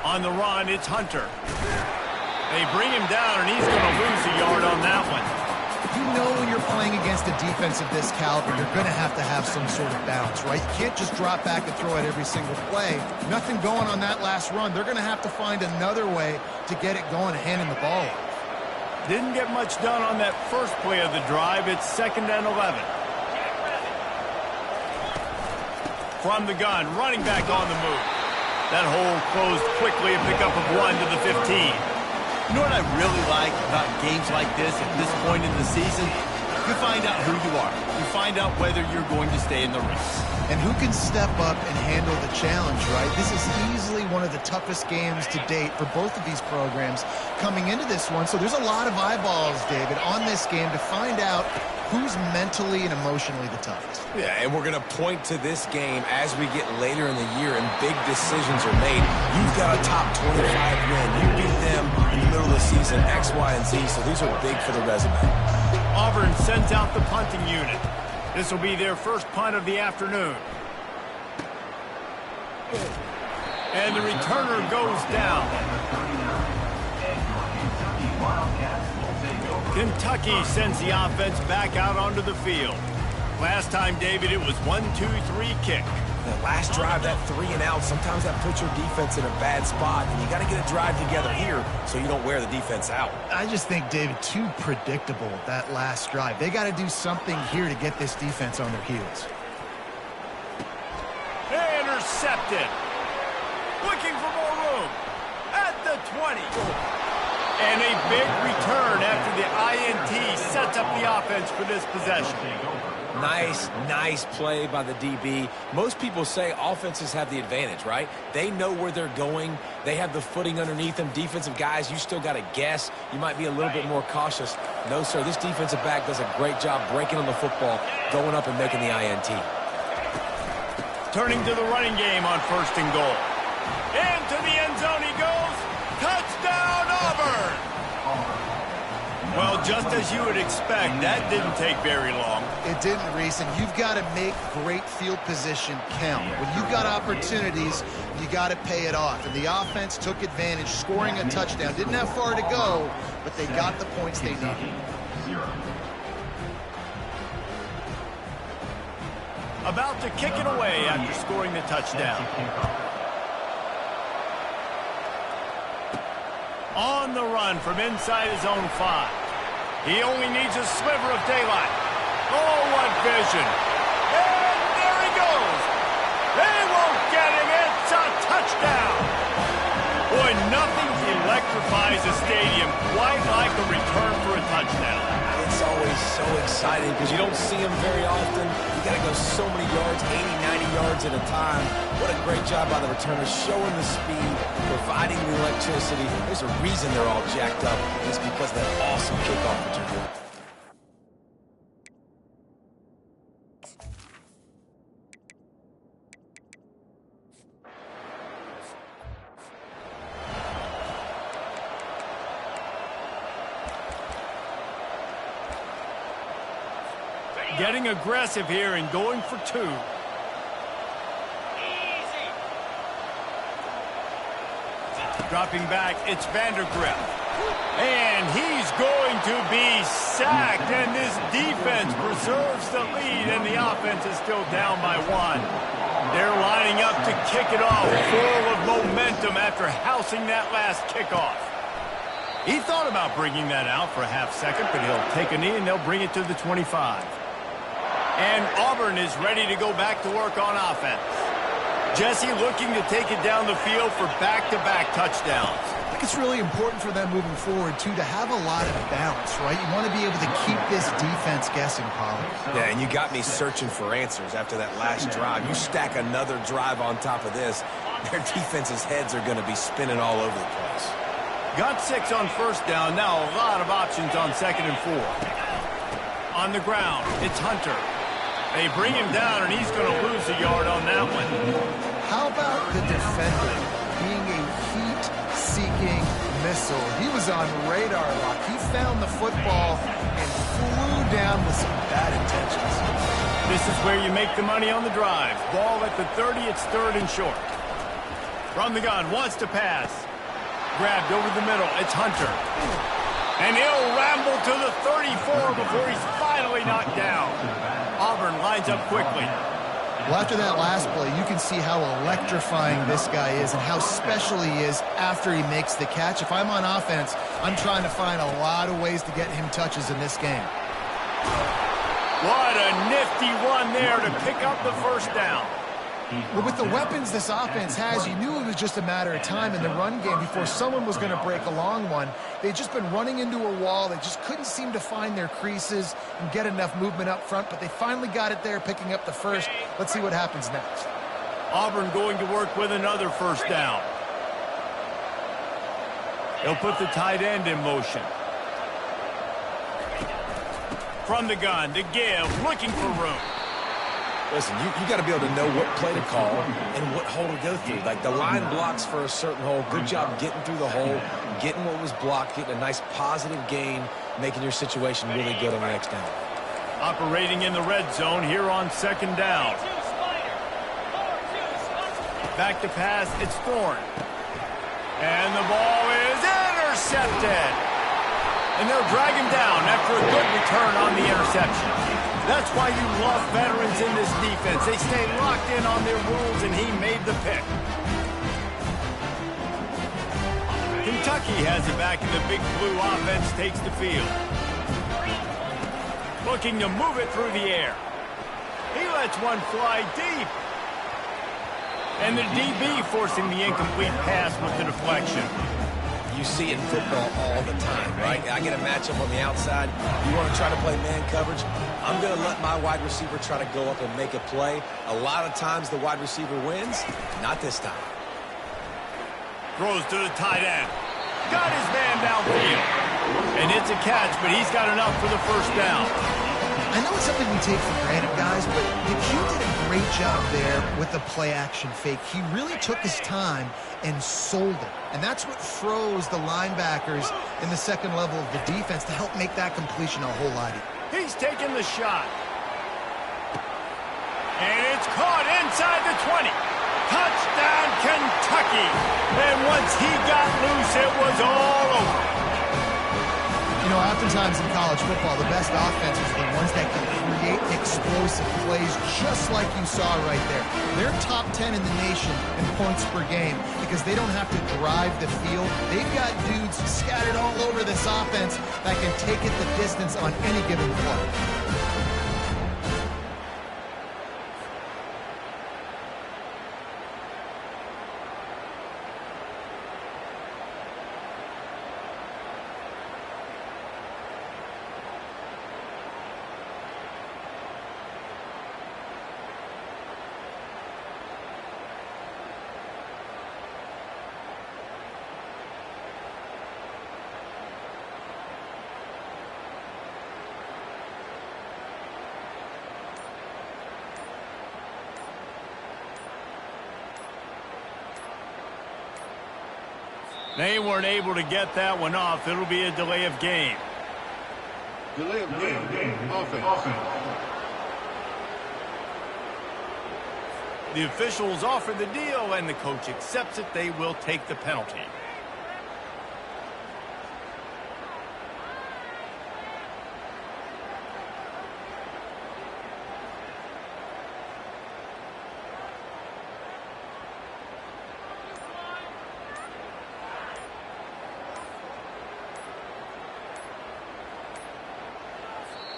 On the run, it's Hunter. They bring him down, and he's going to lose a yard on that one. You know when you're playing against a defense of this caliber, you're going to have some sort of balance, right? You can't just drop back and throw it every single play. Nothing going on that last run. They're going to have to find another way to get it going and handing the ball off. Didn't get much done on that first play of the drive. It's 2nd and 11. From the gun, running back on the move. That hole closed quickly, a pickup of 1 to the 15. You know what I really like about games like this at this point in the season? You find out who you are. You find out whether you're going to stay in the race. And who can step up and handle the challenge, right? This is easily one of the toughest games to date for both of these programs coming into this one. So there's a lot of eyeballs, David, on this game to find out who's mentally and emotionally the toughest. Yeah, and we're going to point to this game as we get later in the year and big decisions are made. You've got a top 25 win. You beat them in the middle of the season, X, Y, and Z, so these are big for the resume. Auburn sends out the punting unit. This will be their first punt of the afternoon. And the returner goes down. Kentucky sends the offense back out onto the field. Last time, David, it was 1-2-3 kick. That last drive, that 3 and out, sometimes that puts your defense in a bad spot, and you got to get a drive together here so you don't wear the defense out. I just think, David, too predictable, that last drive. They got to do something here to get this defense on their heels. Intercepted. Looking for more room. At the 20. And a big return after the INT sets up the offense for this possession. Nice play by the DB. Most people say offenses have the advantage, right? They know where they're going. They have the footing underneath them. Defensive guys, you still got to guess. You might be a little bit more cautious. No, sir, this defensive back does a great job breaking on the football, going up and making the INT. Turning to the running game on 1st and goal. Into the end zone he goes. Touchdown, Auburn! Well, just as you would expect, that didn't take very long. It didn't, Reese, and you've got to make great field position count. When you've got opportunities, you got to pay it off. And the offense took advantage, scoring a touchdown. Didn't have far to go, but they got the points they needed. About to kick it away after scoring the touchdown. On the run from inside his own 5. He only needs a sliver of daylight. Oh, what vision. And there he goes. They won't get him. It's a touchdown. Boy, nothing electrifies a stadium quite like a return for a touchdown. It's always so exciting because you don't see them very often. You got to go so many yards, 80, 90 yards at a time. What a great job by the returners, showing the speed, providing the electricity. There's a reason they're all jacked up. It's because of that awesome kickoff return. Getting aggressive here and going for 2. Dropping back, it's Vandergrift. And he's going to be sacked, and this defense preserves the lead, and the offense is still down by 1. They're lining up to kick it off, full of momentum after housing that last kickoff. He thought about bringing that out for a half second, but he'll take a knee, and they'll bring it to the 25. And Auburn is ready to go back to work on offense. Jesse looking to take it down the field for back-to-back touchdowns. I think it's really important for them moving forward, too, to have a lot of balance, right? You want to be able to keep this defense guessing, Pollard. Yeah, and you got me searching for answers after that last drive. You stack another drive on top of this, their defense's heads are going to be spinning all over the place. Got 6 on 1st down. Now a lot of options on 2nd and 4. On the ground, it's Hunter. They bring him down, and he's going to lose a yard on that one. How about the defender being a heat-seeking missile? He was on radar lock. He found the football and flew down with some bad intentions. This is where you make the money on the drive. Ball at the 30, it's 3rd and short. From the gun, wants to pass. Grabbed over the middle. It's Hunter. And he'll ramble to the 34 before he's finally knocked down. Auburn lines up quickly. Well, after that last play, you can see how electrifying this guy is and how special he is after he makes the catch. If I'm on offense, I'm trying to find a lot of ways to get him touches in this game. What a nifty run there to pick up the first down. Well, with the weapons this offense has, you knew it was just a matter of time in the run game before someone was going to break a long one. They'd just been running into a wall. They just couldn't seem to find their creases and get enough movement up front, but they finally got it there, picking up the first. Let's see what happens next. Auburn going to work with another first down. He'll put the tight end in motion. From the gun to give, looking for room. Listen, you got to be able to know what play to call and what hole to go through. Like the line blocks for a certain hole. Good job getting through the hole, getting what was blocked, getting a nice positive gain, making your situation really good on the next down. Operating in the red zone here on second down. Back to pass, it's Thorne. And the ball is intercepted. And they'll drag him down after a good return on the interception. That's why you love veterans in this defense. They stay locked in on their rules, and he made the pick. Kentucky has it back, and the Big Blue offense takes the field. Looking to move it through the air. He lets one fly deep. And the DB forcing the incomplete pass with the deflection. You see it in football all the time, right? I get a matchup on the outside. You want to try to play man coverage? I'm going to let my wide receiver try to go up and make a play. A lot of times the wide receiver wins. Not this time. Throws to the tight end. Got his man downfield. And it's a catch, but he's got enough for the first down. I know it's something we take for granted, guys, but the Q did a great job there with the play-action fake. He really took his time and sold it. And that's what froze the linebackers in the second level of the defense to help make that completion a whole lot easier. He's taking the shot. And it's caught inside the 20. Touchdown, Kentucky. And once he got loose, it was all over. You know, oftentimes in college football, the best offenses are the ones that can create explosive plays just like you saw right there. They're top 10 in the nation in points per game because they don't have to drive the field. They've got dudes scattered all over this offense that can take it the distance on any given play. They weren't able to get that one off. It'll be a delay of game. Delay of game. Offense. The officials offer the deal, and the coach accepts it. They will take the penalty.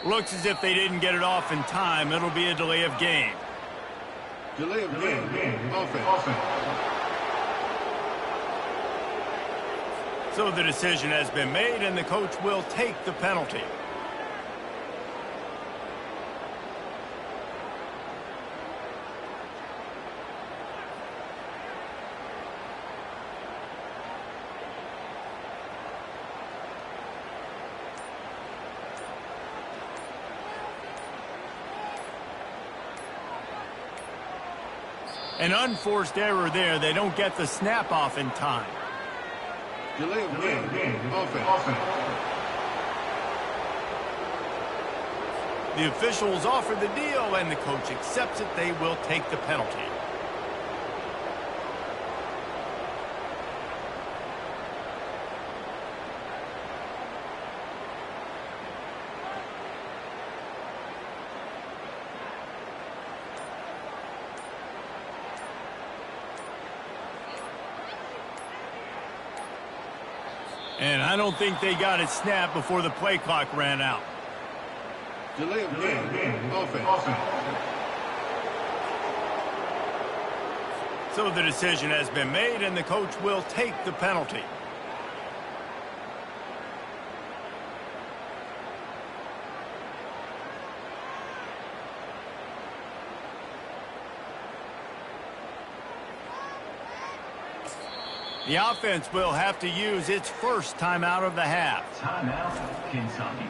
Looks as if they didn't get it off in time. It'll be a delay of game. Delay of game. Offense. So the decision has been made, and the coach will take the penalty. An unforced error there. They don't get the snap off in time. Delay of game. Offense. The officials offer the deal, and the coach accepts it. They will take the penalty. And I don't think they got it snapped before the play clock ran out. Delay of game. Offense. So the decision has been made, and the coach will take the penalty. The offense will have to use its first timeout of the half. Timeout, Kentucky.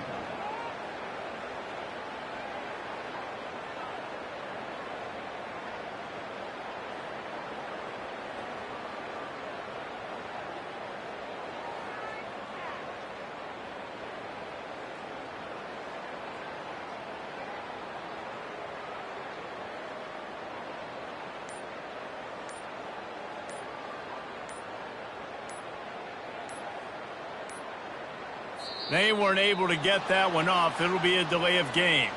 They weren't able to get that one off. It'll be a delay of game.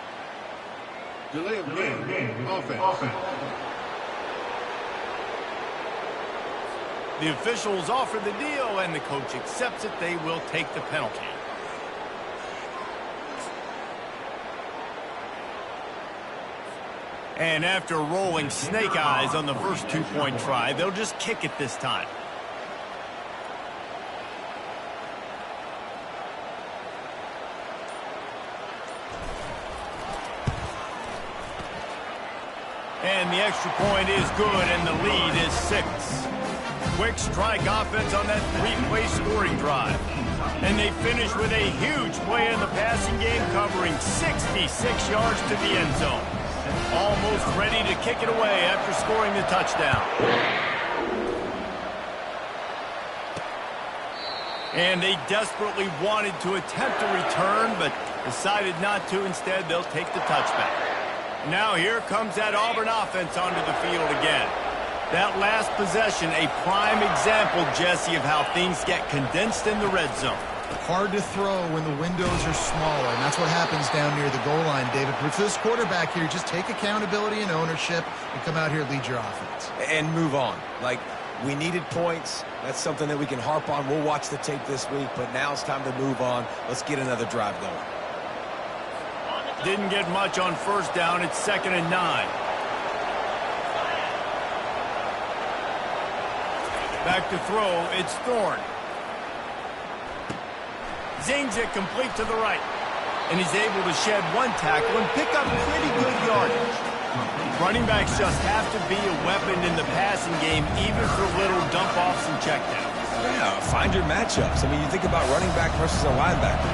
Delay of game. Offense. The officials offer the deal, and the coach accepts it. They will take the penalty. And after rolling snake eyes on the first two-point try, they'll just kick it this time. And the extra point is good, and the lead is 6. Quick strike offense on that three-play scoring drive. And they finish with a huge play in the passing game, covering 66 yards to the end zone. Almost ready to kick it away after scoring the touchdown. And they desperately wanted to attempt a return, but decided not to. Instead, they'll take the touchback. Now here comes that Auburn offense onto the field again. That last possession, a prime example, Jesse, of how things get condensed in the red zone. Hard to throw when the windows are smaller, and that's what happens down near the goal line, David. But for this quarterback here, just take accountability and ownership and come out here and lead your offense. And move on. Like, we needed points. That's something that we can harp on. We'll watch the tape this week, but now it's time to move on. Let's get another drive going. Didn't get much on first down. It's 2nd and 9. Back to throw. It's Thorne. Zings it complete to the right. And he's able to shed one tackle and pick up pretty good yardage. Running backs just have to be a weapon in the passing game, even for little dump-offs and checkdowns. Yeah, find your matchups. I mean, you think about running back versus a linebacker.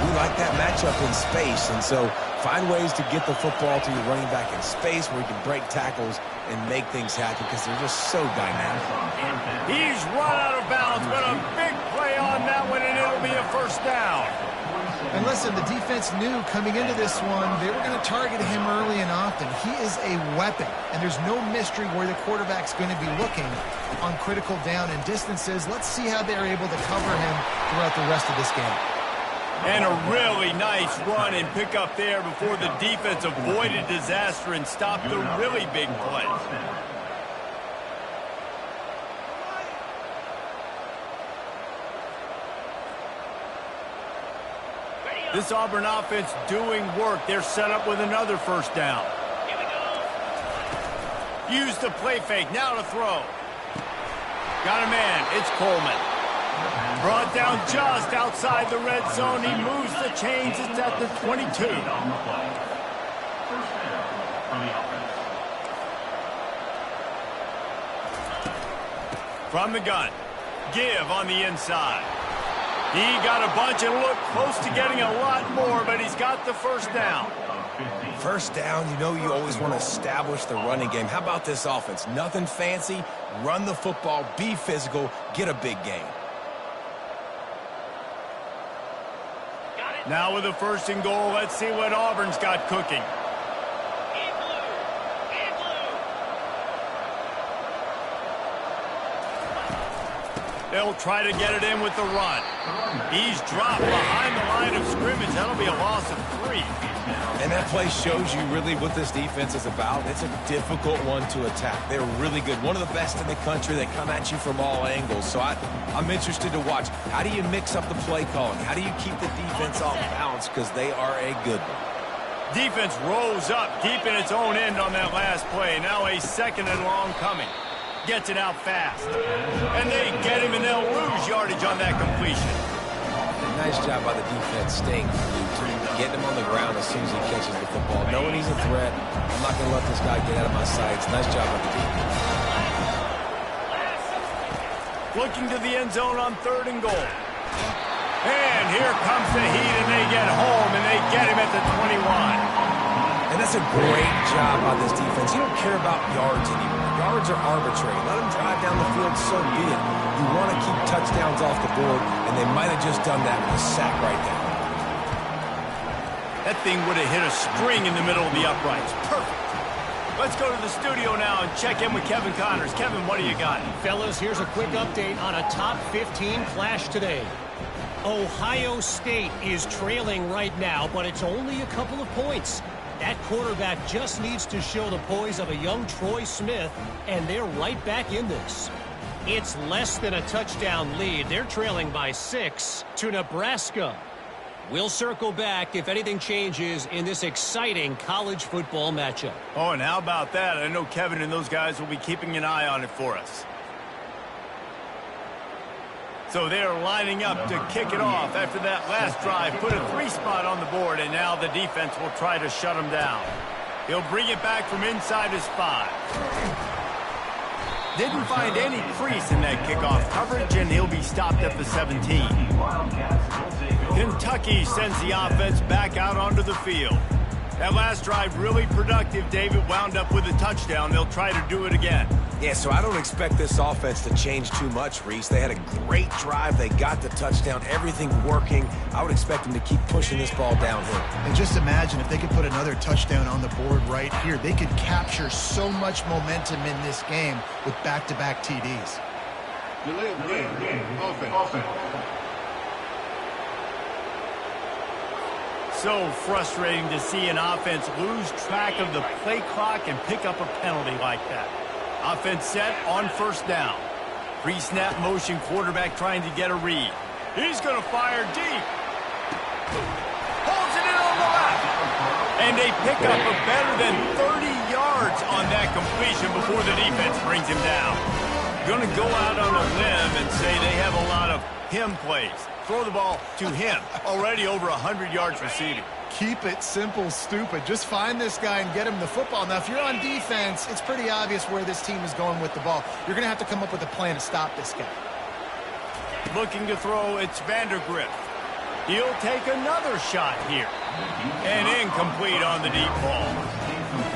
We like that matchup in space, and so find ways to get the football to your running back in space where you can break tackles and make things happen because they're just so dynamic. He's run out of bounds, but a big play on that one, and it'll be a first down. And listen, the defense knew coming into this one, they were going to target him early and often. He is a weapon, and there's no mystery where the quarterback's going to be looking on critical down and distances. Let's see how they're able to cover him throughout the rest of this game. And a really nice run and pick up there before the defense avoided disaster and stopped the really big play. This Auburn offense doing work. They're set up with another first down. Use the play fake. Now to throw. Got a man. It's Coleman. Brought down just outside the red zone. He moves the chains. It's at the 22. From the gun. Give on the inside. He got a bunch and looked close to getting a lot more, but he's got the first down. First down, you know you always want to establish the running game. How about this offense? Nothing fancy. Run the football, be physical, get a big gain. Now with a 1st and goal, let's see what Auburn's got cooking. They'll try to get it in with the run. He's dropped behind the line of scrimmage. That'll be a loss of 3. And that play shows you really what this defense is about. It's a difficult one to attack. They're really good. One of the best in the country. They come at you from all angles. So I'm interested to watch. How do you mix up the play calling? How do you keep the defense off balance? Because they are a good one. Defense rose up deep in its own end on that last play. Now a 2nd and long coming. Gets it out fast. And they get him, and they'll lose yardage on that completion. Nice job by the defense staying glued, getting him on the ground as soon as he catches the football. Knowing he's a threat, I'm not going to let this guy get out of my sights. Nice job by the defense. Looking to the end zone on 3rd and goal. And here comes the heat, and they get home, and they get him at the 21. And that's a great job by this defense. You don't care about yards anymore. Yards are arbitrary. Let them drive down the field, so be it. You want to keep touchdowns off the board, and they might have just done that with a sack right there. That thing would have hit a string in the middle of the uprights. Perfect. Let's go to the studio now and check in with Kevin Connors. Kevin, what do you got? Fellas, here's a quick update on a top 15 clash today. Ohio State is trailing right now, but it's only a couple of points. That quarterback just needs to show the poise of a young Troy Smith, and they're right back in this. It's less than a touchdown lead. They're trailing by 6 to Nebraska. We'll circle back if anything changes in this exciting college football matchup. Oh, and how about that? I know Kevin and those guys will be keeping an eye on it for us. So they're lining up to kick it off after that last drive. Put a 3 spot on the board, and now the defense will try to shut him down. He'll bring it back from inside his 5. Didn't find any crease in that kickoff coverage, and he'll be stopped at the 17. Kentucky sends the offense back out onto the field. That last drive really productive. David wound up with a touchdown. They'll try to do it again. Yeah, so I don't expect this offense to change too much, Reese. They had a great drive. They got the touchdown. Everything working. I would expect them to keep pushing this ball downhill. And just imagine if they could put another touchdown on the board right here. They could capture so much momentum in this game with back-to-back TDs. Delay of game. Offense. So frustrating to see an offense lose track of the play clock and pick up a penalty like that. Offense set on 1st down. Pre-snap motion, quarterback trying to get a read. He's going to fire deep. Holds it in on the left. And they pick up a better than 30 yards on that completion before the defense brings him down. Going to go out on a limb and say they have a lot of him plays. Throw the ball to him. Already over 100 yards receiving. Keep it simple, stupid. Just find this guy and get him the football. Now, if you're on defense, it's pretty obvious where this team is going with the ball. You're going to have to come up with a plan to stop this guy. Looking to throw, it's Vandergrift. He'll take another shot here. And incomplete on the deep ball.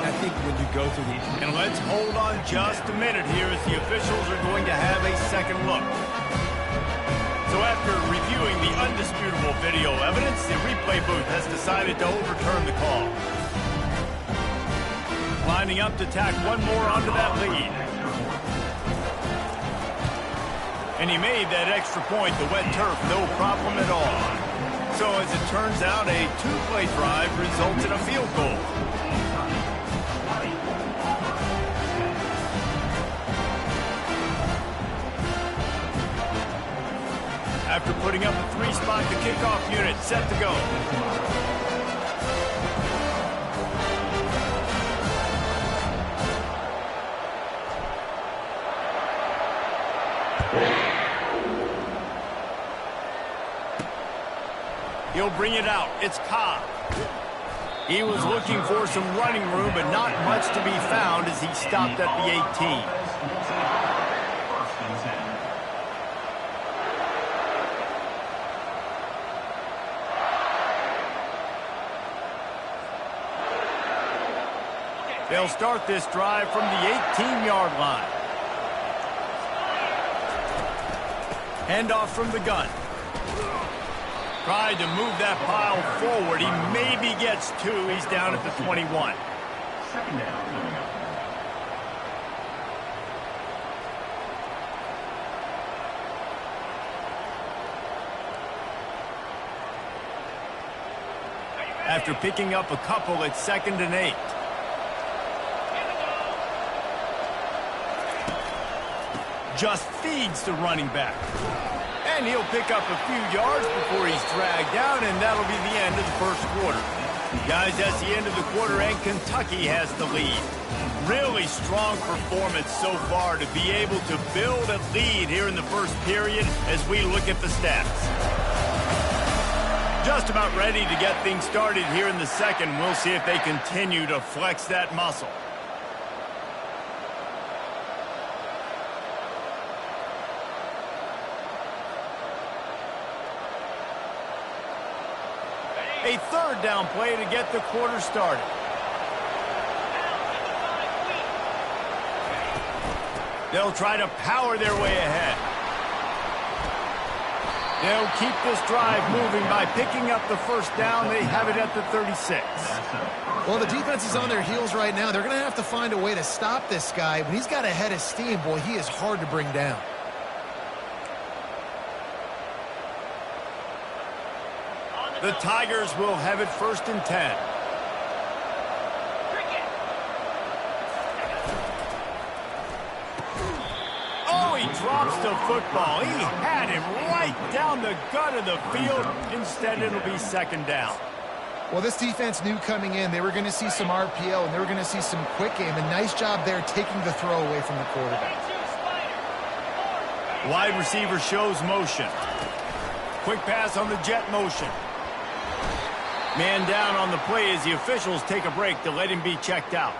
I think when you go through the... And let's hold on just a minute here as the officials are going to have a second look. So after reviewing the undisputable video evidence, the replay booth has decided to overturn the call. Lining up to tack one more onto that lead. And he made that extra point, the wet turf, no problem at all. So as it turns out, a 2-play drive results in a field goal. After putting up a 3 spot, the kickoff unit set to go. He'll bring it out. It's Cobb. He was looking for some running room, but not much to be found as he stopped at the 18. They'll start this drive from the 18-yard line. Handoff from the gun. Tried to move that pile forward. He maybe gets 2. He's down at the 21. Second down coming up. After picking up a couple, it's 2nd and 8. Just feeds the running back. And he'll pick up a few yards before he's dragged down, and that'll be the end of the first quarter. Guys, that's the end of the quarter, and Kentucky has the lead. Really strong performance so far to be able to build a lead here in the first period as we look at the stats. Just about ready to get things started here in the second. We'll see if they continue to flex that muscle. A 3rd down play to get the quarter started. They'll try to power their way ahead. They'll keep this drive moving by picking up the first down. They have it at the 36. Well, the defense is on their heels right now. They're going to have to find a way to stop this guy. When he's got a head of steam, boy, he is hard to bring down. The Tigers will have it 1st and 10. Oh, he drops the football. He had him right down the gut of the field. Instead, it'll be 2nd down. Well, this defense knew coming in they were going to see some RPO and they were going to see some quick game. A nice job there taking the throw away from the quarterback. Wide receiver shows motion. Quick pass on the jet motion. Man down on the play as the officials take a break to let him be checked out.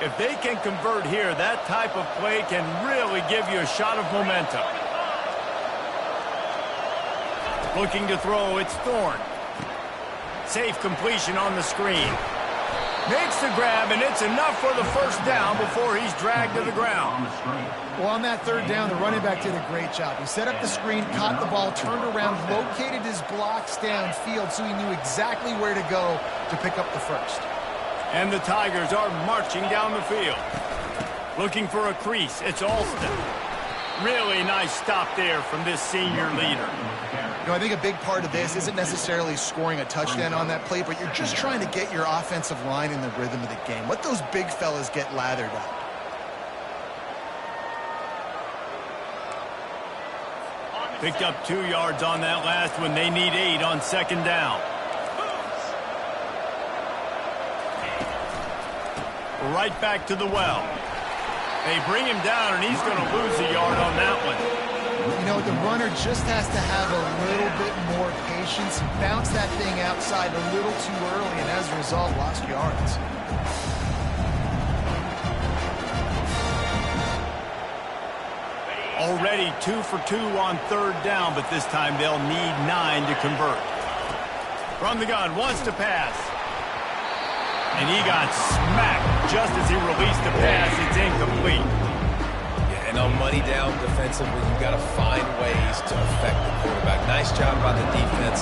If they can convert here, that type of play can really give you a shot of momentum. Looking to throw, it's Thorne. Safe completion on the screen. Makes the grab, and it's enough for the first down before he's dragged to the ground. Well, on that 3rd down, the running back did a great job. He set up the screen, caught the ball, turned around, located his blocks downfield so he knew exactly where to go to pick up the first. And the Tigers are marching down the field. Looking for a crease, it's Alston. Really nice stop there from this senior leader. You know, I think a big part of this isn't necessarily scoring a touchdown on that play, but you're just trying to get your offensive line in the rhythm of the game. Let those big fellas get lathered up. Picked up 2 yards on that last one. They need 8 on 2nd down. Right back to the well. They bring him down, and he's going to lose a yard on that one. You know, the runner just has to have a little bit more patience. Bounce that thing outside a little too early, and as a result, lost yards. Already 2 for 2 on 3rd down, but this time they'll need 9 to convert. From the gun, wants to pass. And he got smacked just as he released the pass. It's incomplete. Yeah, and on money down defensively, you've got to find ways to affect the quarterback. Nice job by the defense,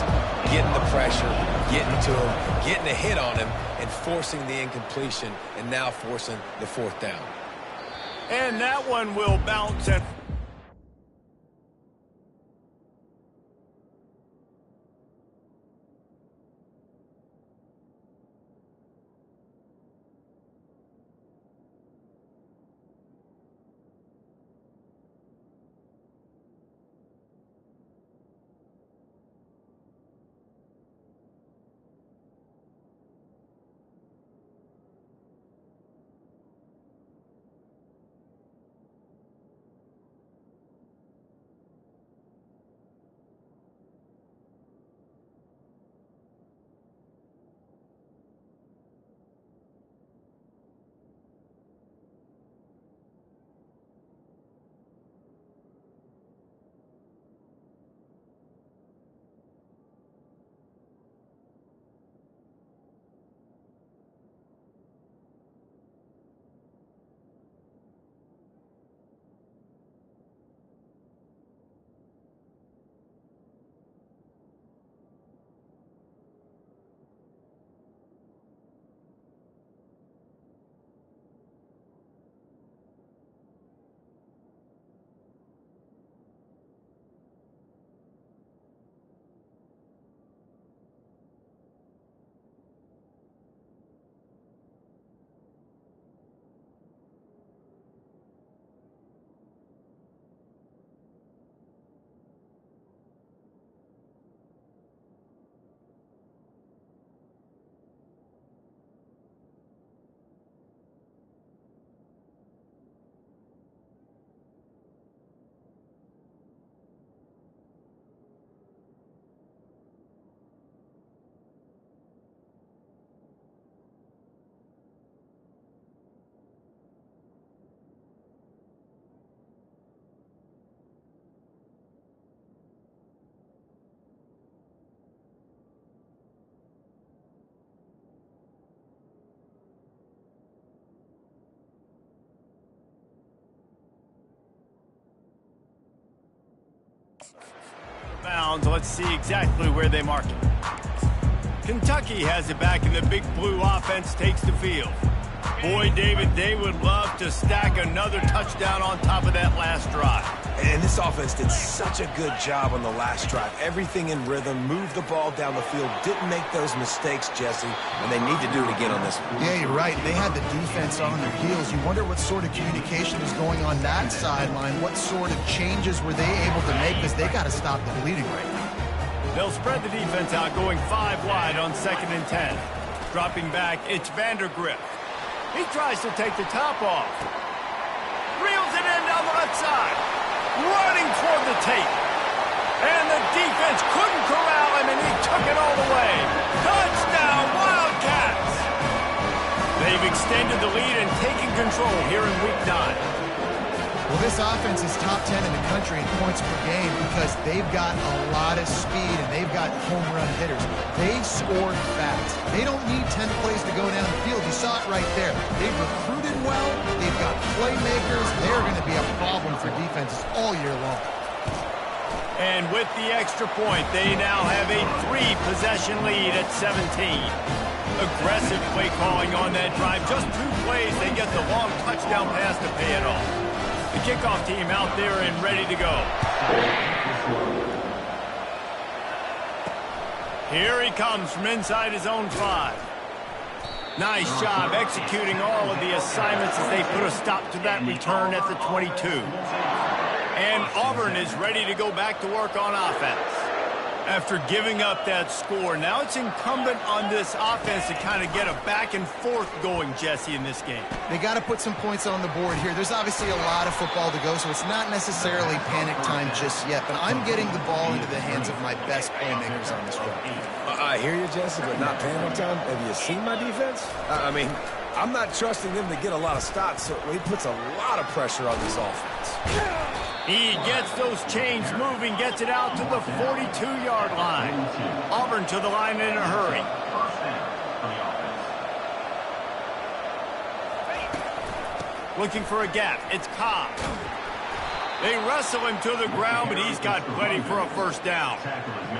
getting the pressure, getting to him, getting a hit on him, and forcing the incompletion, and now forcing the 4th down. And that one will bounce and downs. Let's see exactly where they mark it. Kentucky has it back, and the Big Blue offense takes the field. Boy, David, they would love to stack another touchdown on top of that last drive. And this offense did such a good job on the last drive. Everything in rhythm, moved the ball down the field, didn't make those mistakes, Jesse, and they need to do it again on this one. Yeah, you're right. They had the defense on their heels. You wonder what sort of communication is going on that sideline. What sort of changes were they able to make, because they got to stop the bleeding right now. They'll spread the defense out, going 5 wide on 2nd and 10. Dropping back, it's Vandergrift. He tries to take the top off. Reels it in down the left side. Running toward the tape. And the defense couldn't corral him, and he took it all the way. Touchdown, Wildcats! They've extended the lead and taken control here in Week 9. Well, this offense is top 10 in the country in points per game because they've got a lot of speed and they've got home run hitters. They scored fast. They don't need 10 plays to go down the field. You saw it right there. They've recruited well. They've got playmakers. They're going to be a problem for defenses all year long. And with the extra point, they now have a 3-possession lead at 17. Aggressive play calling on that drive. Just 2 plays, they get the long touchdown pass to pay it off. The kickoff team out there and ready to go. Here he comes from inside his own 5. Nice job executing all of the assignments as they put a stop to that return at the 22. And Auburn is ready to go back to work on offense. After giving up that score, now it's incumbent on this offense to kind of get a back and forth going, Jesse, in this game. They got to put some points on the board here. There's obviously a lot of football to go, so it's not necessarily panic time just yet, but I'm getting the ball into the hands of my best playmakers on this road. I hear you, Jesse, but not panic time. Have you seen my defense? I mean, I'm not trusting them to get a lot of stops, so he puts a lot of pressure on this offense. He gets those chains moving, gets it out to the 42-yard line. Auburn to the line in a hurry. Looking for a gap. It's Cobb. They wrestle him to the ground, but he's got plenty for a first down.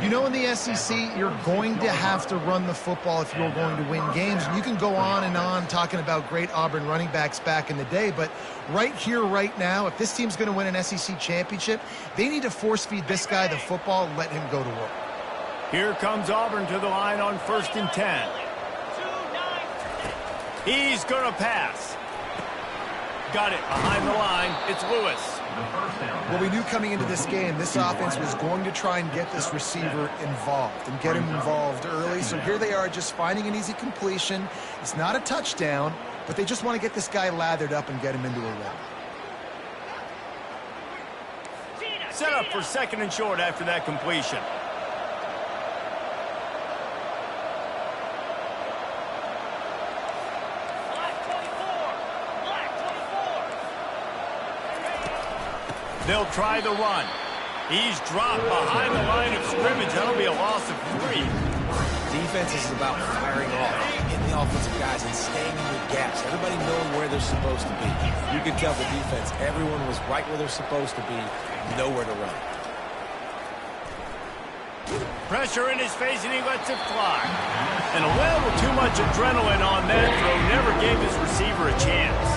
You know, in the SEC, you're going to have to run the football if you're going to win games. And you can go on and on talking about great Auburn running backs back in the day, but right here, right now, if this team's going to win an SEC championship, they need to force-feed this guy the football and let him go to work. Here comes Auburn to the line on 1st and 10. He's going to pass. Got it behind the line. It's Lewis. Well, we knew coming into this game, this offense was going to try and get this receiver involved and get him involved early. So here they are just finding an easy completion. It's not a touchdown, but they just want to get this guy lathered up and get him into a run. Set up for 2nd and short after that completion. They'll try the run. He's dropped behind the line of scrimmage. That'll be a loss of 3. Defense is about firing off, hitting the offensive guys and staying in your gaps. Everybody knowing where they're supposed to be. You can tell the defense, everyone was right where they're supposed to be, nowhere to run. Pressure in his face, and he lets it fly. And a little too much adrenaline on that throw never gave his receiver a chance.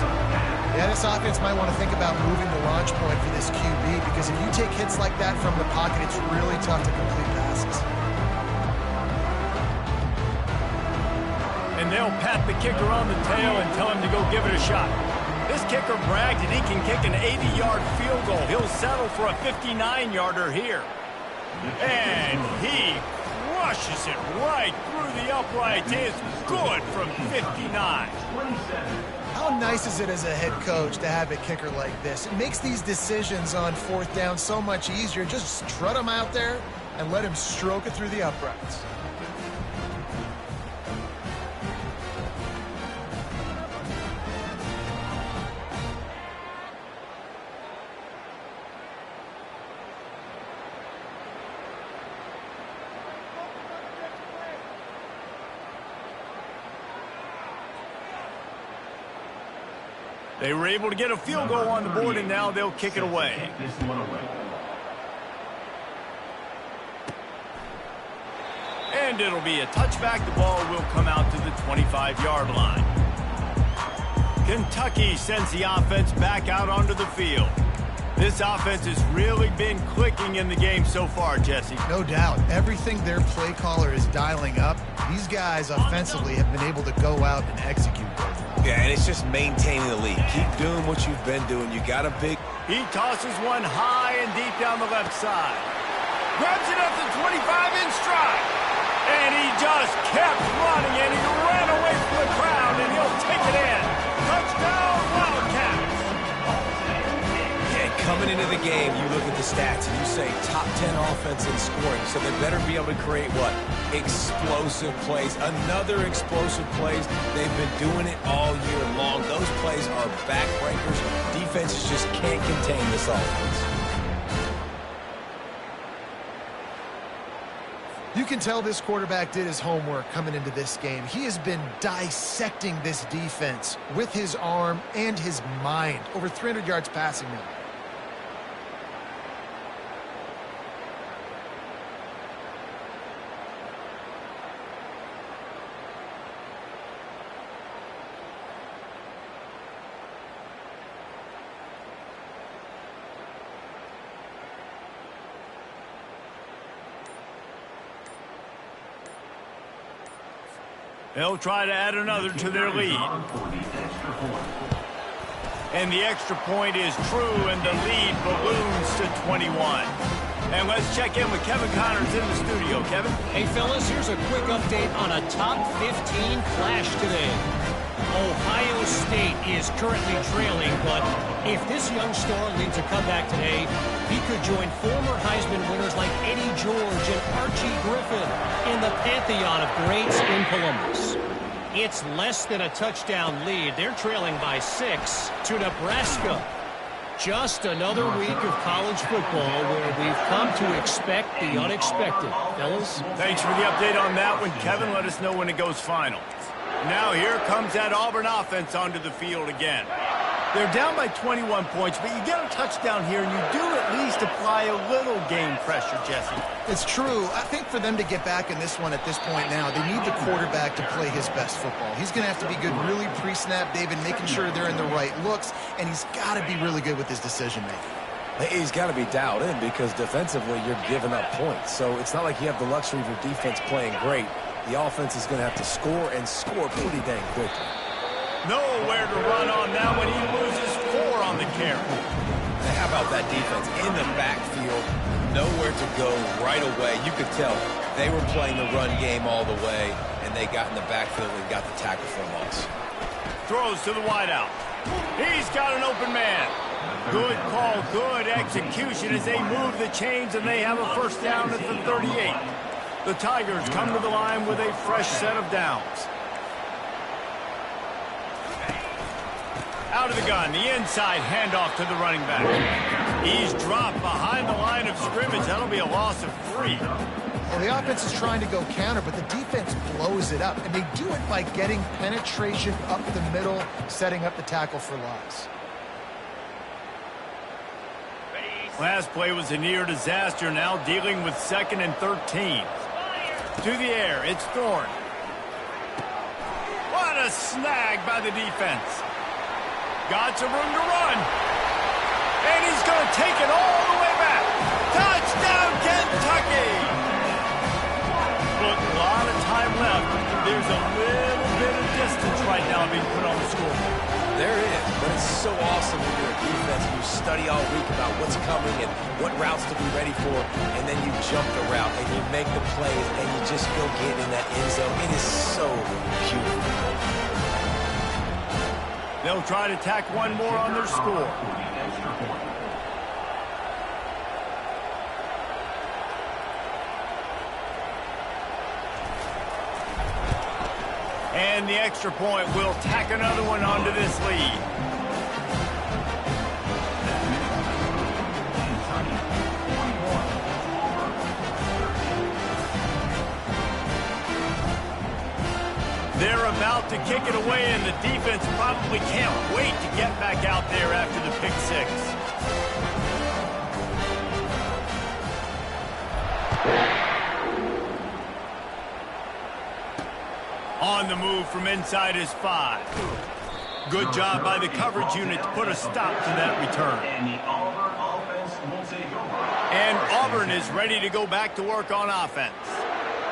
Yeah, this offense might want to think about moving the launch point for this QB, because if you take hits like that from the pocket, it's really tough to complete passes. And they'll pat the kicker on the tail and tell him to go give it a shot. This kicker bragged that he can kick an 80-yard field goal. He'll settle for a 59-yarder here. And he crushes it right through the uprights. It's good from 59. How nice is it as a head coach to have a kicker like this? It makes these decisions on 4th down so much easier. Just strut him out there and let him stroke it through the uprights. They were able to get a field goal on the board, and now they'll kick it away. And it'll be a touchback. The ball will come out to the 25-yard line. Kentucky sends the offense back out onto the field. This offense has really been clicking in the game so far, Jesse. No doubt. Everything their play caller is dialing up, these guys offensively have been able to go out and execute. Yeah, and it's just maintaining the lead. Keep doing what you've been doing. You got a big... He tosses one high and deep down the left side. Grabs it up to 25 in stride. And he just kept running, and he ran away from the crowd, and he'll take it in. Touchdown, Wildcats. Yeah, coming into the game, you look at the stats, and you say top 10 offense in scoring, so they better be able to create what? Explosive plays. Another explosive plays. They've been doing it all year long. Those plays are backbreakers. Defenses just can't contain this offense. You can tell this quarterback did his homework coming into this game. He has been dissecting this defense with his arm and his mind. Over 300 yards passing now. They'll try to add another to their lead. And the extra point is true, and the lead balloons to 21. And let's check in with Kevin Connors in the studio. Kevin? Hey, fellas, here's a quick update on a top 15 clash today. Ohio State is currently trailing, but if this young star leads a comeback today, he could join former Heisman winners like Eddie George and Archie Griffin in the pantheon of greats in Columbus. It's less than a touchdown lead. They're trailing by 6 to Nebraska. Just another week of college football where we've come to expect the unexpected. Fellas? Thanks for the update on that one, Kevin. Let us know when it goes final. Now here comes that Auburn offense onto the field again. They're down by 21 points, but you get a touchdown here, and you do at least apply a little game pressure, Jesse. It's true. I think for them to get back in this one at this point now, they need the quarterback to play his best football. He's going to have to be good really pre-snap, David, making sure they're in the right looks, and he's got to be really good with his decision-making. He's got to be dialed in because defensively you're giving up points. So it's not like you have the luxury of your defense playing great. The offense is going to have to score and score pretty dang quickly. Nowhere to run on that one. He loses 4 on the carry. Now, how about that defense in the backfield? Nowhere to go right away. You could tell they were playing the run game all the way, and they got in the backfield and got the tackle for a loss. Throws to the wideout. He's got an open man. Good call, good execution as they move the chains, and they have a first down at the 38. The Tigers come to the line with a fresh set of downs. Out of the gun, the inside handoff to the running back. He's dropped behind the line of scrimmage. That'll be a loss of 3. Well, the offense is trying to go counter, but the defense blows it up, and they do it by getting penetration up the middle, setting up the tackle for loss. Last play was a near disaster, now dealing with 2nd and 13. To the air, it's Thorne. What a snag by the defense. Got some room to run. And he's going to take it all the way back. Touchdown, Kentucky! Look, a lot of time left. There's a little bit of distance right now being put on the scoreboard. There is, but it's so awesome when you're a defense and you study all week about what's coming and what routes to be ready for, and then you jump the route and you make the plays and you just go get in that end zone. It is so beautiful. They'll try to tack one more on their score. And the extra point will tack another one onto this lead. They're about to kick it away, and the defense probably can't wait to get back out there after the pick 6. On the move from inside his 5. Good job by the coverage unit to put a stop to that return. And Auburn is ready to go back to work on offense.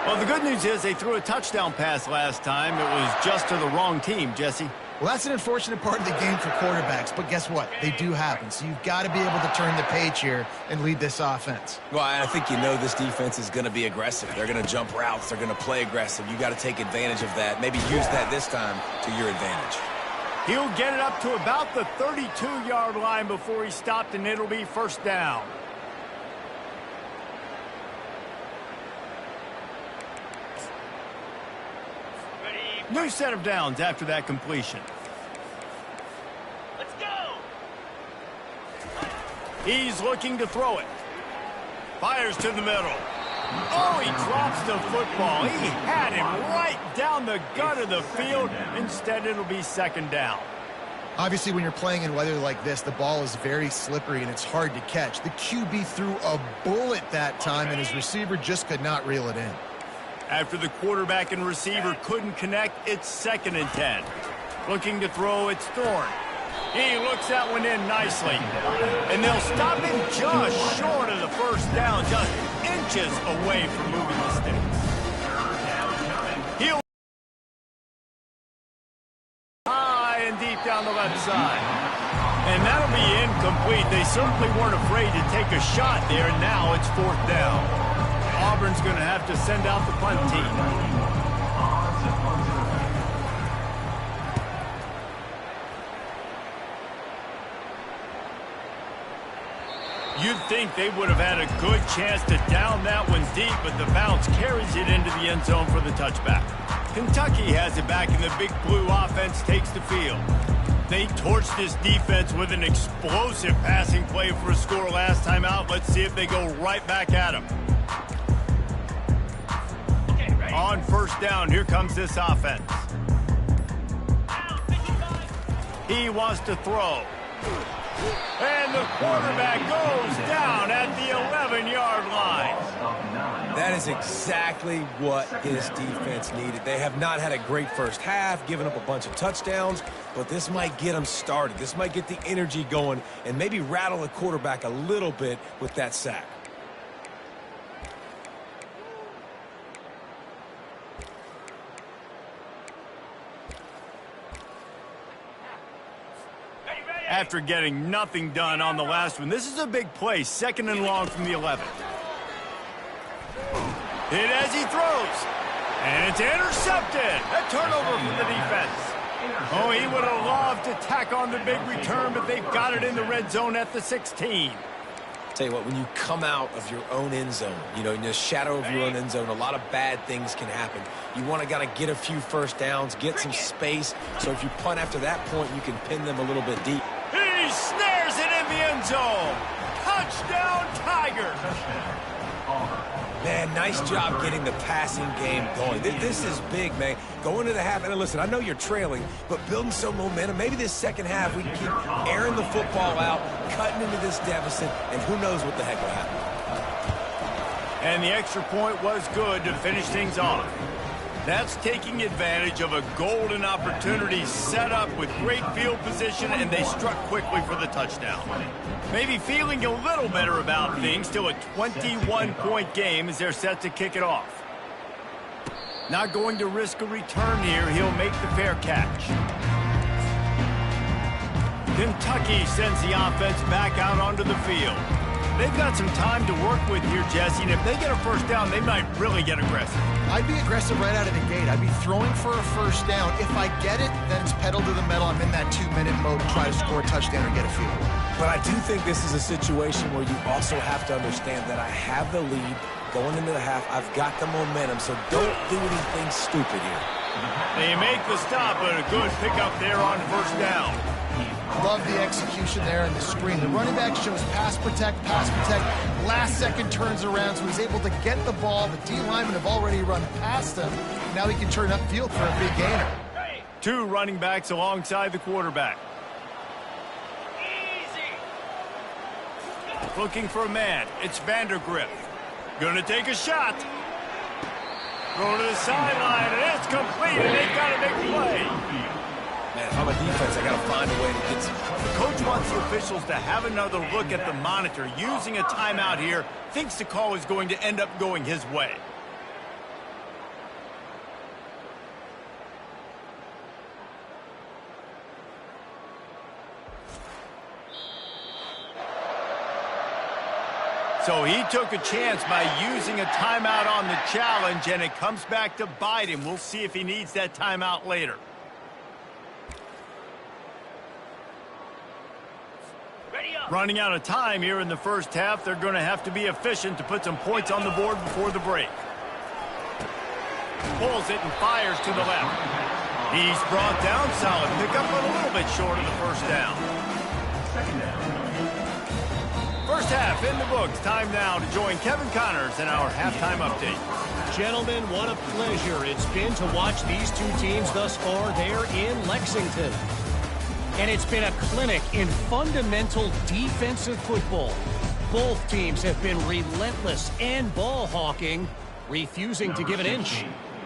Well, the good news is they threw a touchdown pass last time. It was just to the wrong team, Jesse. Well, that's an unfortunate part of the game for quarterbacks, but guess what? They do happen. So you've got to be able to turn the page here and lead this offense. Well, I think you know this defense is going to be aggressive. They're going to jump routes. They're going to play aggressive. You got to take advantage of that. Maybe use that this time to your advantage. He'll get it up to about the 32-yard line before he stopped, and it'll be first down. New set of downs after that completion. Let's go. He's looking to throw it. Fires to the middle. Oh, he drops the football. He had him right down the gut of the field. Instead, it'll be second down. Obviously, when you're playing in weather like this, the ball is very slippery and it's hard to catch. The QB threw a bullet that time, and his receiver just could not reel it in. After the quarterback and receiver couldn't connect, it's 2nd and 10. Looking to throw, it's Thorne. He looks that one in nicely. And they'll stop him just short of the first down, just inches away from moving the sticks. He'll high and deep down the left side. And that'll be incomplete. They certainly weren't afraid to take a shot there. Now it's 4th down. Auburn's going to have to send out the punt team. You'd think they would have had a good chance to down that one deep, but the bounce carries it into the end zone for the touchback. Kentucky has it back, and the big blue offense takes the field. They torched this defense with an explosive passing play for a score last time out. Let's see if they go right back at him. On first down, here comes this offense. He wants to throw. And the quarterback goes down at the 11-yard line. That is exactly what this defense needed. They have not had a great first half, given up a bunch of touchdowns, but this might get them started. This might get the energy going and maybe rattle the quarterback a little bit with that sack. After getting nothing done on the last one, this is a big play, 2nd and long from the 11. Hit as he throws. And it's intercepted. A turnover for the defense. Oh, he would have loved to tack on the big return, but they've got it in the red zone at the 16. Tell you what, when you come out of your own end zone, you know, in the shadow of your own end zone, a lot of bad things can happen. You want to get a few first downs, get some space, so if you punt after that point, you can pin them a little bit deep. He snares it in the end zone. Touchdown, Tigers. Man, nice job getting the passing game going. This is big, man. Going to the half, and listen, I know you're trailing, but building some momentum. Maybe this second half we can keep airing the football out, cutting into this deficit, and who knows what the heck will happen. And the extra point was good to finish things off. That's taking advantage of a golden opportunity set up with great field position, and they struck quickly for the touchdown. Maybe feeling a little better about things. Still a 21-point game as they're set to kick it off. Not going to risk a return here. He'll make the fair catch. Kentucky sends the offense back out onto the field. They've got some time to work with here, Jesse, and if they get a first down, they might really get aggressive. I'd be aggressive right out of the gate. I'd be throwing for a first down. If I get it, then it's pedal to the metal. I'm in that 2-minute mode to try to score a touchdown or get a field goal. But I do think this is a situation where you also have to understand that I have the lead going into the half. I've got the momentum, so don't do anything stupid here. They make the stop, but a good pickup there on first down. Love the execution there in the screen. The running back shows pass protect. Last second turns around, so he's able to get the ball. The D-linemen have already run past him. Now he can turn upfield for a big gainer. 2 running backs alongside the quarterback. Looking for a man. It's Vandergrift. Gonna take a shot. Throw to the sideline, and it's complete, and they've got a big play. Man, if I'm a defense, I got to find a way to get some. The coach wants the officials to have another look at the monitor. Using a timeout here, thinks the call is going to end up going his way. So he took a chance by using a timeout on the challenge, and it comes back to bite him. We'll see if he needs that timeout later. Running out of time here in the first half. They're going to have to be efficient to put some points on the board before the break. Pulls it and fires to the left. He's brought down. Solid pickup, but a little bit short of the first down. First half in the books. Time now to join Kevin Connors in our halftime update. Gentlemen, what a pleasure it's been to watch these two teams thus far there in Lexington. And it's been a clinic in fundamental defensive football. Both teams have been relentless and ball hawking, refusing to give an inch.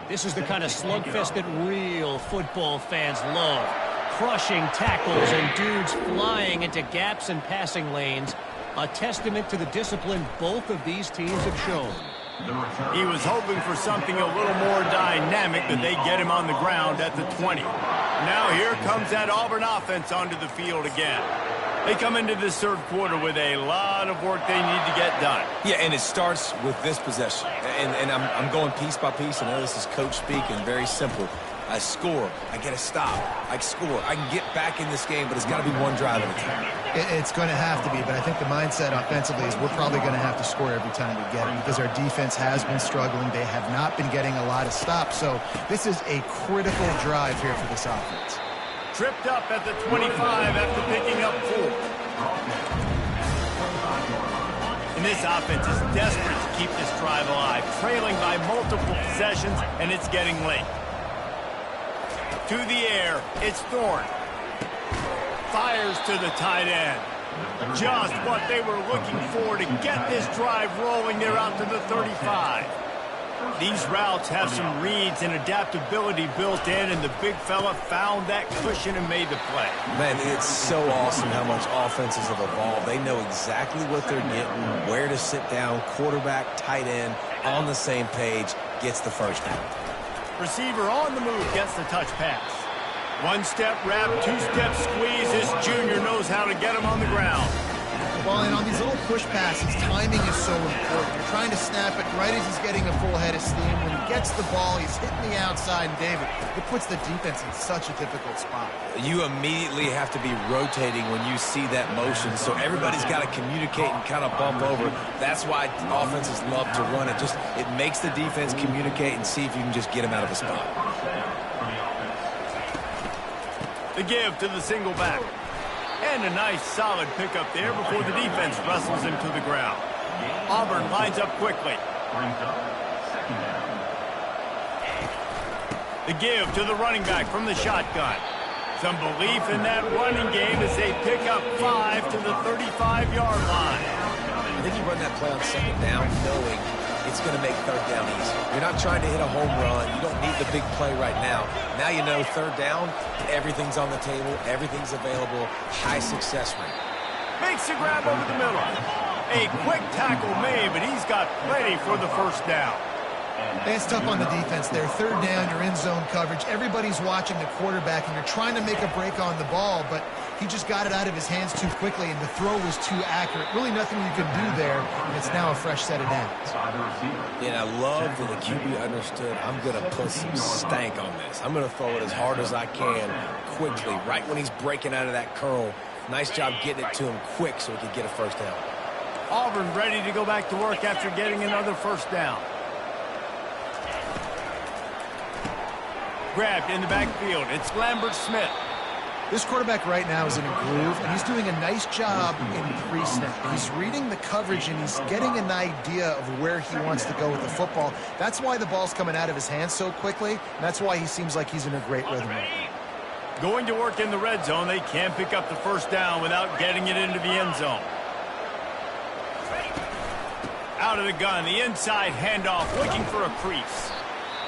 This is the kind of slugfest that real football fans love. Crushing tackles and dudes flying into gaps and passing lanes. A testament to the discipline both of these teams have shown. He was hoping for something a little more dynamic, but they get him on the ground at the 20. Now here comes that Auburn offense onto the field again. They come into this third quarter with a lot of work they need to get done. Yeah, and it starts with this possession. And I'm going piece by piece. I know this is coach speak and very simple. I score. I get a stop. I score. I can get back in this game, but it's got to be one drive at a time. It's going to have to be, but I think the mindset offensively is we're probably going to have to score every time we get it because our defense has been struggling. They have not been getting a lot of stops, so this is a critical drive here for this offense. Tripped up at the 25 after picking up 4. And this offense is desperate to keep this drive alive, trailing by multiple possessions, and it's getting late. To the air, it's Thorne. Fires to the tight end. Just what they were looking for to get this drive rolling. They're out to the 35. These routes have some reads and adaptability built in, and the big fella found that cushion and made the play. Man, it's so awesome how much offenses have evolved. They know exactly what they're getting, where to sit down, quarterback, tight end, on the same page, gets the first down. Receiver on the move, gets the touch pass. One-step wrap, two-step squeeze. This junior knows how to get him on the ground. Well, and on these little push passes, timing is so important. You're trying to snap it right as he's getting a full head of steam. When he gets the ball, he's hitting the outside, and David, it puts the defense in such a difficult spot. You immediately have to be rotating when you see that motion, so everybody's got to communicate and kind of bump over. That's why offenses love to run it. It makes the defense communicate and see if you can just get him out of a spot. The give to the single back. And a nice solid pickup there before the defense wrestles him to the ground. Auburn lines up quickly. The give to the running back from the shotgun. Some belief in that running game as they pick up 5 to the 35-yard line. I think you run that play on second down knowing it's going to make third down easy. You're not trying to hit a home run. You don't need the big play right now. Now you know third down, everything's on the table, everything's available, high success rate. Makes the grab over the middle. A quick tackle made, but he's got plenty for the first down. It's tough on the defense there. Third down, you're in zone coverage. Everybody's watching the quarterback, and you're trying to make a break on the ball, but he just got it out of his hands too quickly, and the throw was too accurate. Really nothing you can do there, and it's now a fresh set of downs. And I love that the QB understood I'm going to put some stank on this. I'm going to throw it as hard as I can quickly, right when he's breaking out of that curl. Nice job getting it to him quick so he could get a first down. Auburn ready to go back to work after getting another first down. Grabbed in the backfield. It's Lambert Smith. This quarterback right now is in a groove, and he's doing a nice job in pre-snap. He's reading the coverage, and he's getting an idea of where he wants to go with the football. That's why the ball's coming out of his hands so quickly, and that's why he seems like he's in a great rhythm right now. Going to work in the red zone. They can't pick up the first down without getting it into the end zone. Out of the gun, the inside handoff, looking for a crease.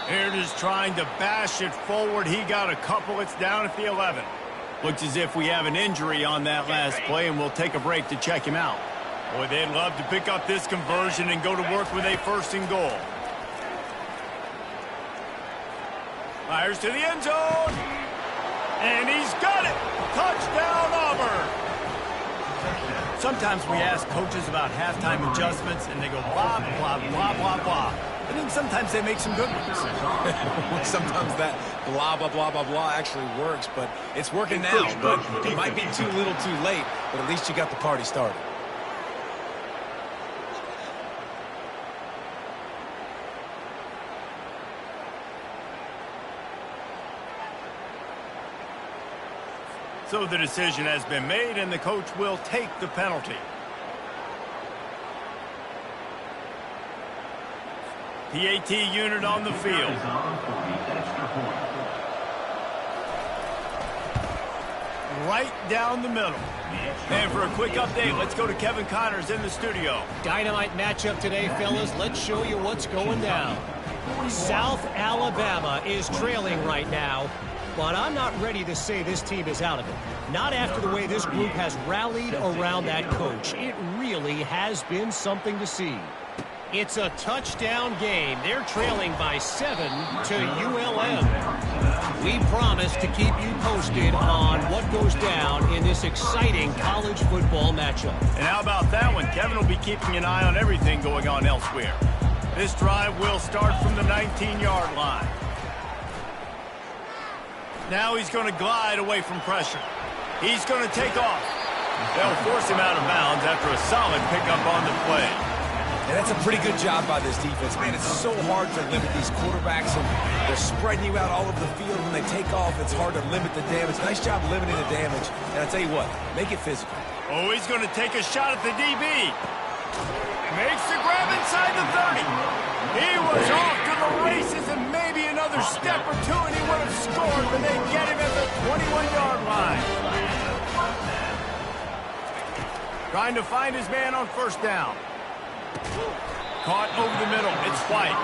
They're just trying to bash it forward. He got a couple. It's down at the 11. Looks as if we have an injury on that last play, and we'll take a break to check him out. Boy, they'd love to pick up this conversion and go to work with a 1st and goal. Fires to the end zone. And he's got it. Touchdown, Auburn. Sometimes we ask coaches about halftime adjustments, and they go blah, blah, blah, blah, blah. And then sometimes they make some good ones. Sometimes that blah, blah, blah, blah, blah actually works, but it's working now. But it might be too little too late, but at least you got the party started. So the decision has been made, and the coach will take the penalty. PAT unit on the field. Right down the middle. And for a quick update, let's go to Kevin Connors in the studio. Dynamite matchup today, fellas. Let's show you what's going down. South Alabama is trailing right now, but I'm not ready to say this team is out of it. Not after the way this group has rallied around that coach. It really has been something to see. It's a touchdown game. They're trailing by 7 to ULM. We promise to keep you posted on what goes down in this exciting college football matchup. And how about that one? Kevin will be keeping an eye on everything going on elsewhere. This drive will start from the 19-yard line. Now he's going to glide away from pressure. He's going to take off. They'll force him out of bounds after a solid pickup on the play. And that's a pretty good job by this defense. Man, it's so hard to limit these quarterbacks, and they're spreading you out all over the field. When they take off, it's hard to limit the damage. Nice job limiting the damage. And I tell you what, make it physical. Oh, he's going to take a shot at the DB. Makes the grab inside the 30. He was off to the races, and maybe another step or two, and he would have scored, but they get him at the 21-yard line. Trying to find his man on 1st down. Caught over the middle. It's White.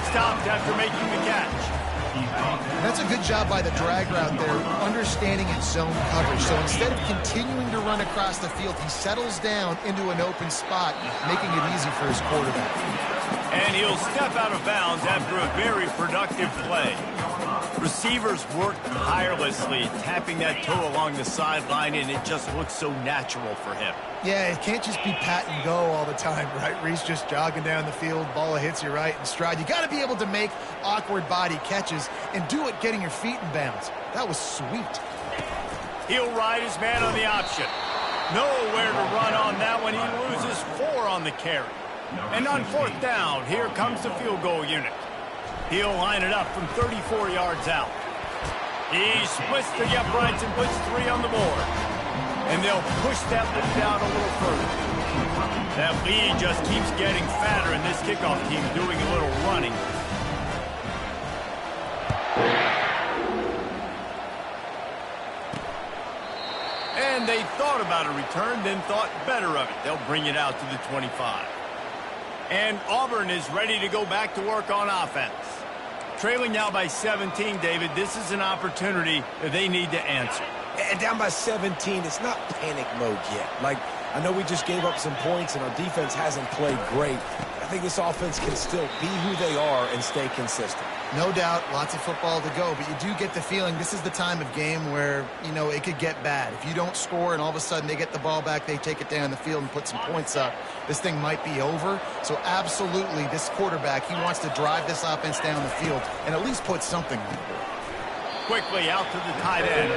Stopped after making the catch. That's a good job by the drag route there, understanding its zone coverage. So instead of continuing to run across the field, he settles down into an open spot, making it easy for his quarterback. And he'll step out of bounds after a very productive play. Receivers work tirelessly, tapping that toe along the sideline, and it just looks so natural for him. Yeah, it can't just be pat and go all the time, right? Reese just jogging down the field, ball hits you right in stride. You got to be able to make awkward body catches and do it getting your feet in bounds. That was sweet. He'll ride his man on the option. Nowhere to run on that one. He loses 4 on the carry. And on 4th down, here comes the field goal unit. He'll line it up from 34 yards out. He splits the uprights and puts 3 on the board. And they'll push that lead down a little further. That lead just keeps getting fatter, and this kickoff team doing a little running. And they thought about a return, then thought better of it. They'll bring it out to the 25. And Auburn is ready to go back to work on offense. Trailing now by 17, David. This is an opportunity that they need to answer. And down by 17, it's not panic mode yet. Like, I know we just gave up some points and our defense hasn't played great. I think this offense can still be who they are and stay consistent. No doubt, lots of football to go, but you do get the feeling this is the time of game where, you know, it could get bad. If you don't score and all of a sudden they get the ball back, they take it down the field and put some points up, this thing might be over. So absolutely, this quarterback, he wants to drive this offense down the field and at least put something on the board. Quickly out to the tight end.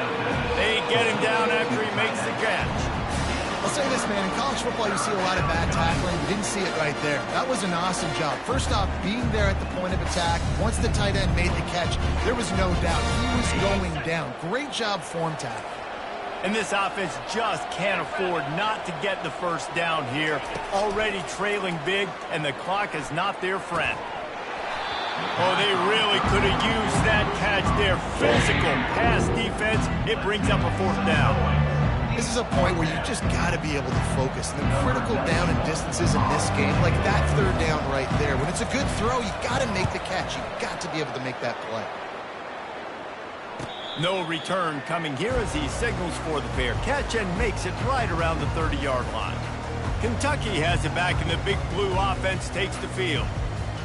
They get him down after he makes the catch. I'll say this, man, in college football you see a lot of bad tackling. You didn't see it right there. That was an awesome job. First off, being there at the point of attack. Once the tight end made the catch, there was no doubt he was going down. Great job form tackle. And this offense just can't afford not to get the first down here. Already trailing big, and the clock is not their friend. Oh, they really could have used that catch there. Physical pass defense. It brings up a 4th down. This is a a point where you just got to be able to focus. The critical down and distances in this game, like that third down right there, when it's a good throw, you got to make the catch. You got to be able to make that play. No return coming here as he signals for the fair catch and makes it right around the 30-yard line. Kentucky has it back, and the big blue offense takes the field.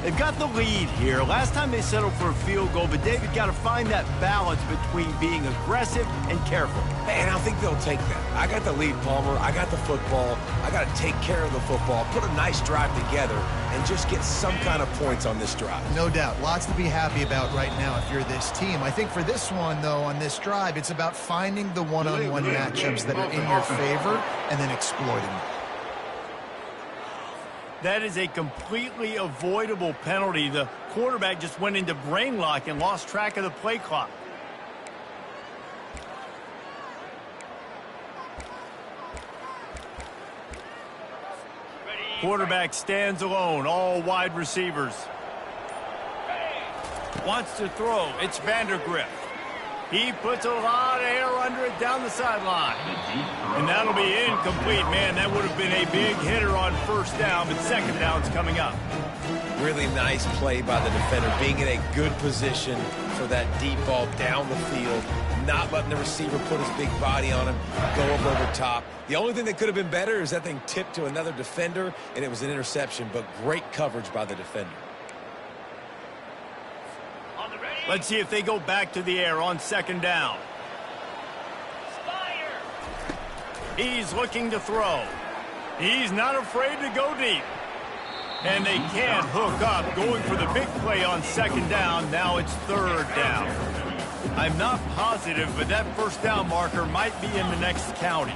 They've got the lead here. Last time they settled for a field goal, but David got to find that balance between being aggressive and careful. Man, I think they'll take that. I got the lead, Palmer. I got the football. I got to take care of the football, put a nice drive together, and just get some kind of points on this drive. No doubt. Lots to be happy about right now if you're this team. I think for this one, though, on this drive, it's about finding the one-on-one matchups that are in your favor and then exploiting them. That is a completely avoidable penalty. The quarterback just went into brain lock and lost track of the play clock. Quarterback stands alone, all wide receivers. Wants to throw. It's Vandergrift. He puts a lot of air under it down the sideline. And that'll be incomplete. Man, that would have been a big hitter on first down, but second down's coming up. Really nice play by the defender, being in a good position for that deep ball down the field, not letting the receiver put his big body on him, go up over top. The only thing that could have been better is that thing tipped to another defender, and it was an interception, but great coverage by the defender. Let's see if they go back to the air on second down. He's looking to throw. He's not afraid to go deep. And they can't hook up, going for the big play on second down. Now it's third down. I'm not positive, but that first down marker might be in the next county.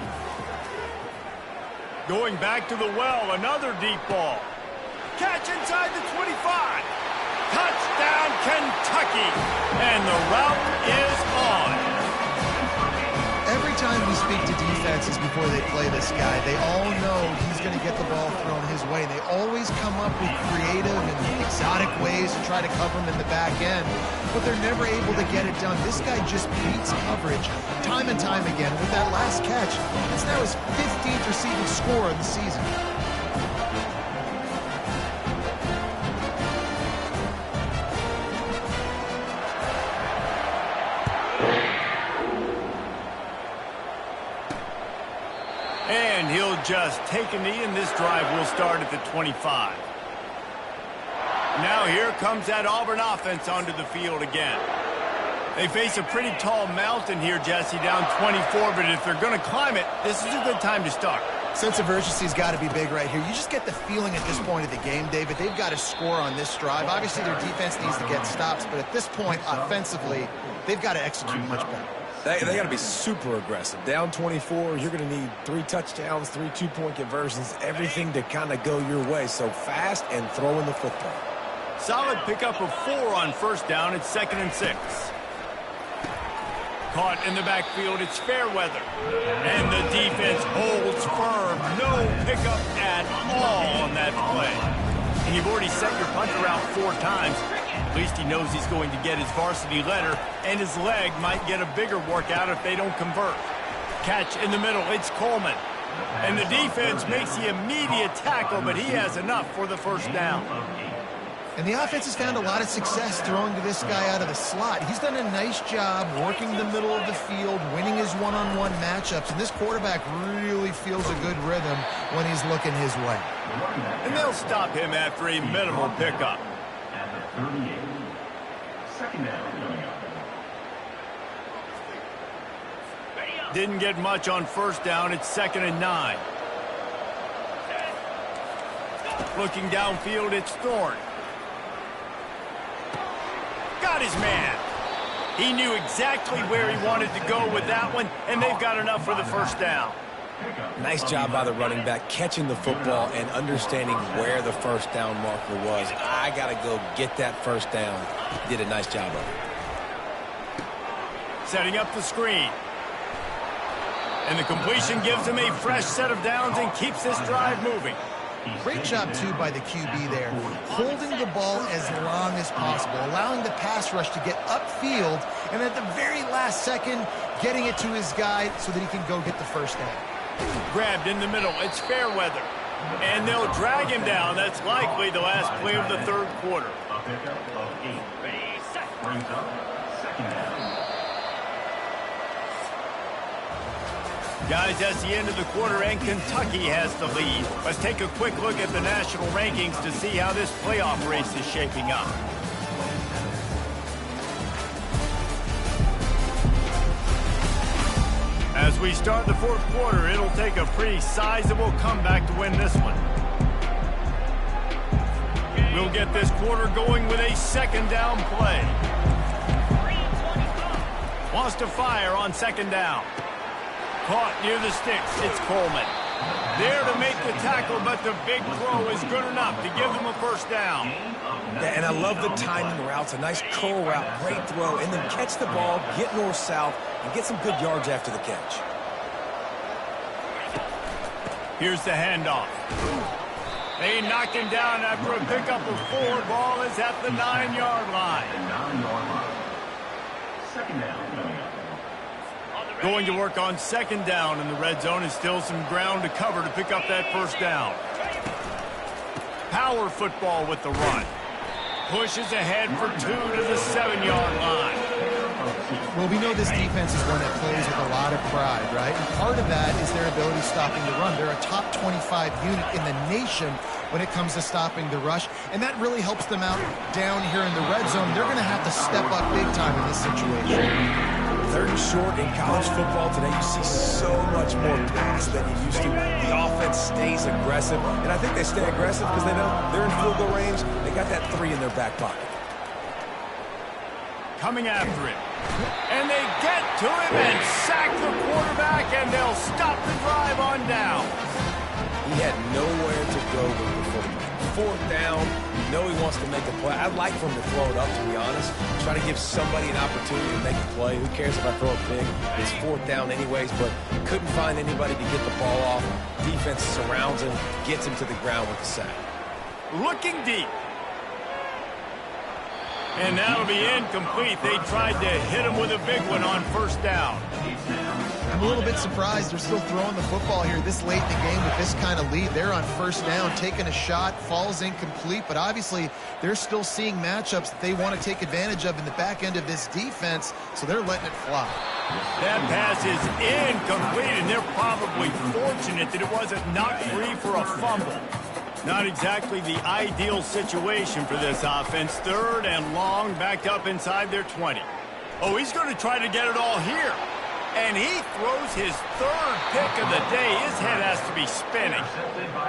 Going back to the well, another deep ball. Catch inside the 25. Touchdown, Kentucky. And the route is on. Every time we speak to defenses before they play this guy, they all know he's going to get the ball thrown his way. They always come up with creative and exotic ways to try to cover him in the back end, but they're never able to get it done. This guy just beats coverage time and time again. With that last catch, it's now his 15th receiving score of the season. And he'll just take a knee, and this drive will start at the 25. Now here comes that Auburn offense onto the field again. They face a pretty tall mountain here, Jesse, down 24, but if they're going to climb it, this is a good time to start. Sense of urgency's got to be big right here. You just get the feeling at this point of the game, David, they've got to score on this drive. Obviously, their defense needs to get stops, but at this point, offensively, they've got to execute much better. They got to be super aggressive. Down 24, you're going to need 3 touchdowns, 3 two-point conversions, everything to kind of go your way. So fast and throwing the football. Solid pickup of 4 on first down. It's 2nd and 6. Caught in the backfield. It's Fairweather. And the defense holds firm. No pickup at all on that play. And you've already set your punter out 4 times. At least he knows he's going to get his varsity letter, and his leg might get a bigger workout if they don't convert. Catch in the middle. It's Coleman. And the defense makes the immediate tackle, but he has enough for the first down. And the offense has found a lot of success throwing to this guy out of the slot. He's done a nice job working the middle of the field, winning his one-on-one matchups, and this quarterback really feels a good rhythm when he's looking his way. And they'll stop him after a minimal pickup. At the 38. Second down coming up. Didn't get much on first down. It's 2nd and 9. Looking downfield, it's Thorne. Got his man. He knew exactly where he wanted to go with that one, and they've got enough for the first down. Nice job by the running back, catching the football and understanding where the first down marker was. I got to go get that first down. Did a nice job of it. Setting up the screen. And the completion gives him a fresh set of downs and keeps this drive moving. Great job, too, by the QB there, holding the ball as long as possible, allowing the pass rush to get upfield, and at the very last second, getting it to his guy so that he can go get the first down. Grabbed in the middle. It's fair weather. And they'll drag him down. That's likely the last play of the third quarter. A pickup of 8. Brings up second down. Guys, that's the end of the quarter, and Kentucky has the lead. Let's take a quick look at the national rankings to see how this playoff race is shaping up. As we start the fourth quarter, it'll take a pretty sizable comeback to win this one. We'll get this quarter going with a second down play. Wants to fire on second down. Caught near the sticks. It's Coleman. There to make the tackle, but the big throw is good enough to give them a first down. Yeah, and I love the timing routes. A nice curl route, great throw, and then catch the ball, get north-south, and get some good yards after the catch. Here's the handoff. They knocked him down after a pickup of 4. Ball is at the 9-yard line. 9-yard line. Second down coming up. Going to work on second down in the red zone, and still some ground to cover to pick up that first down. Power football with the run. Pushes ahead for 2 to the 7-yard line. Well, we know this defense is one that plays with a lot of pride, right? And part of that is their ability stopping the run. They're a top 25 unit in the nation when it comes to stopping the rush, and that really helps them out down here in the red zone. They're going to have to step up big time in this situation. Third and short in college football today, you see so much more pass than you used to. The offense stays aggressive, and I think they stay aggressive because they know they're in field goal range. They got that 3 in their back pocket. Coming after him. And they get to him and sack the quarterback, and they'll stop the drive on down. He had nowhere to go with the football. Fourth down, you know he wants to make a play. I'd like for him to throw it up, to be honest. Try to give somebody an opportunity to make a play. Who cares if I throw it big? It's fourth down anyways, but couldn't find anybody to get the ball off. Defense surrounds him, gets him to the ground with the sack. Looking deep. And that'll be incomplete. They tried to hit him with a big one on first down. I'm a little bit surprised they're still throwing the football here this late in the game with this kind of lead. They're on first down, taking a shot, falls incomplete, but obviously they're still seeing matchups that they want to take advantage of in the back end of this defense, so they're letting it fly. That pass is incomplete, and they're probably fortunate that it wasn't knocked free for a fumble. Not exactly the ideal situation for this offense. Third and long, backed up inside their 20. Oh, he's going to try to get it all here. And he throws his third pick of the day. His head has to be spinning.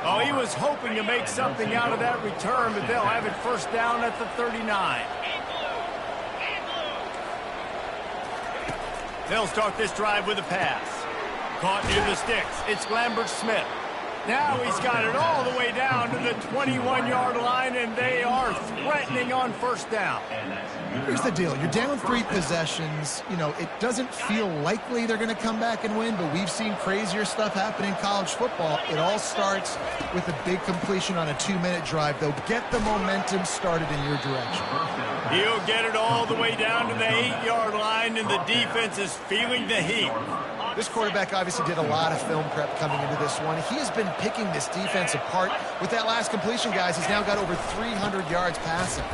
Oh, he was hoping to make something out of that return, but they'll have it first down at the 39. They'll start this drive with a pass. Caught near the sticks. It's Lambert-Smith. Now he's got it all the way down to the 21-yard line, and they are threatening on first down. Here's the deal. You're down 3 possessions. You know, it doesn't feel likely they're going to come back and win, but we've seen crazier stuff happen in college football. It all starts with a big completion on a 2-minute drive. They'll get the momentum started in your direction. He'll get it all the way down to the 8-yard line, and the defense is feeling the heat. This quarterback obviously did a lot of film prep coming into this one. He has been picking this defense apart. With that last completion, guys, he's now got over 300 yards passing.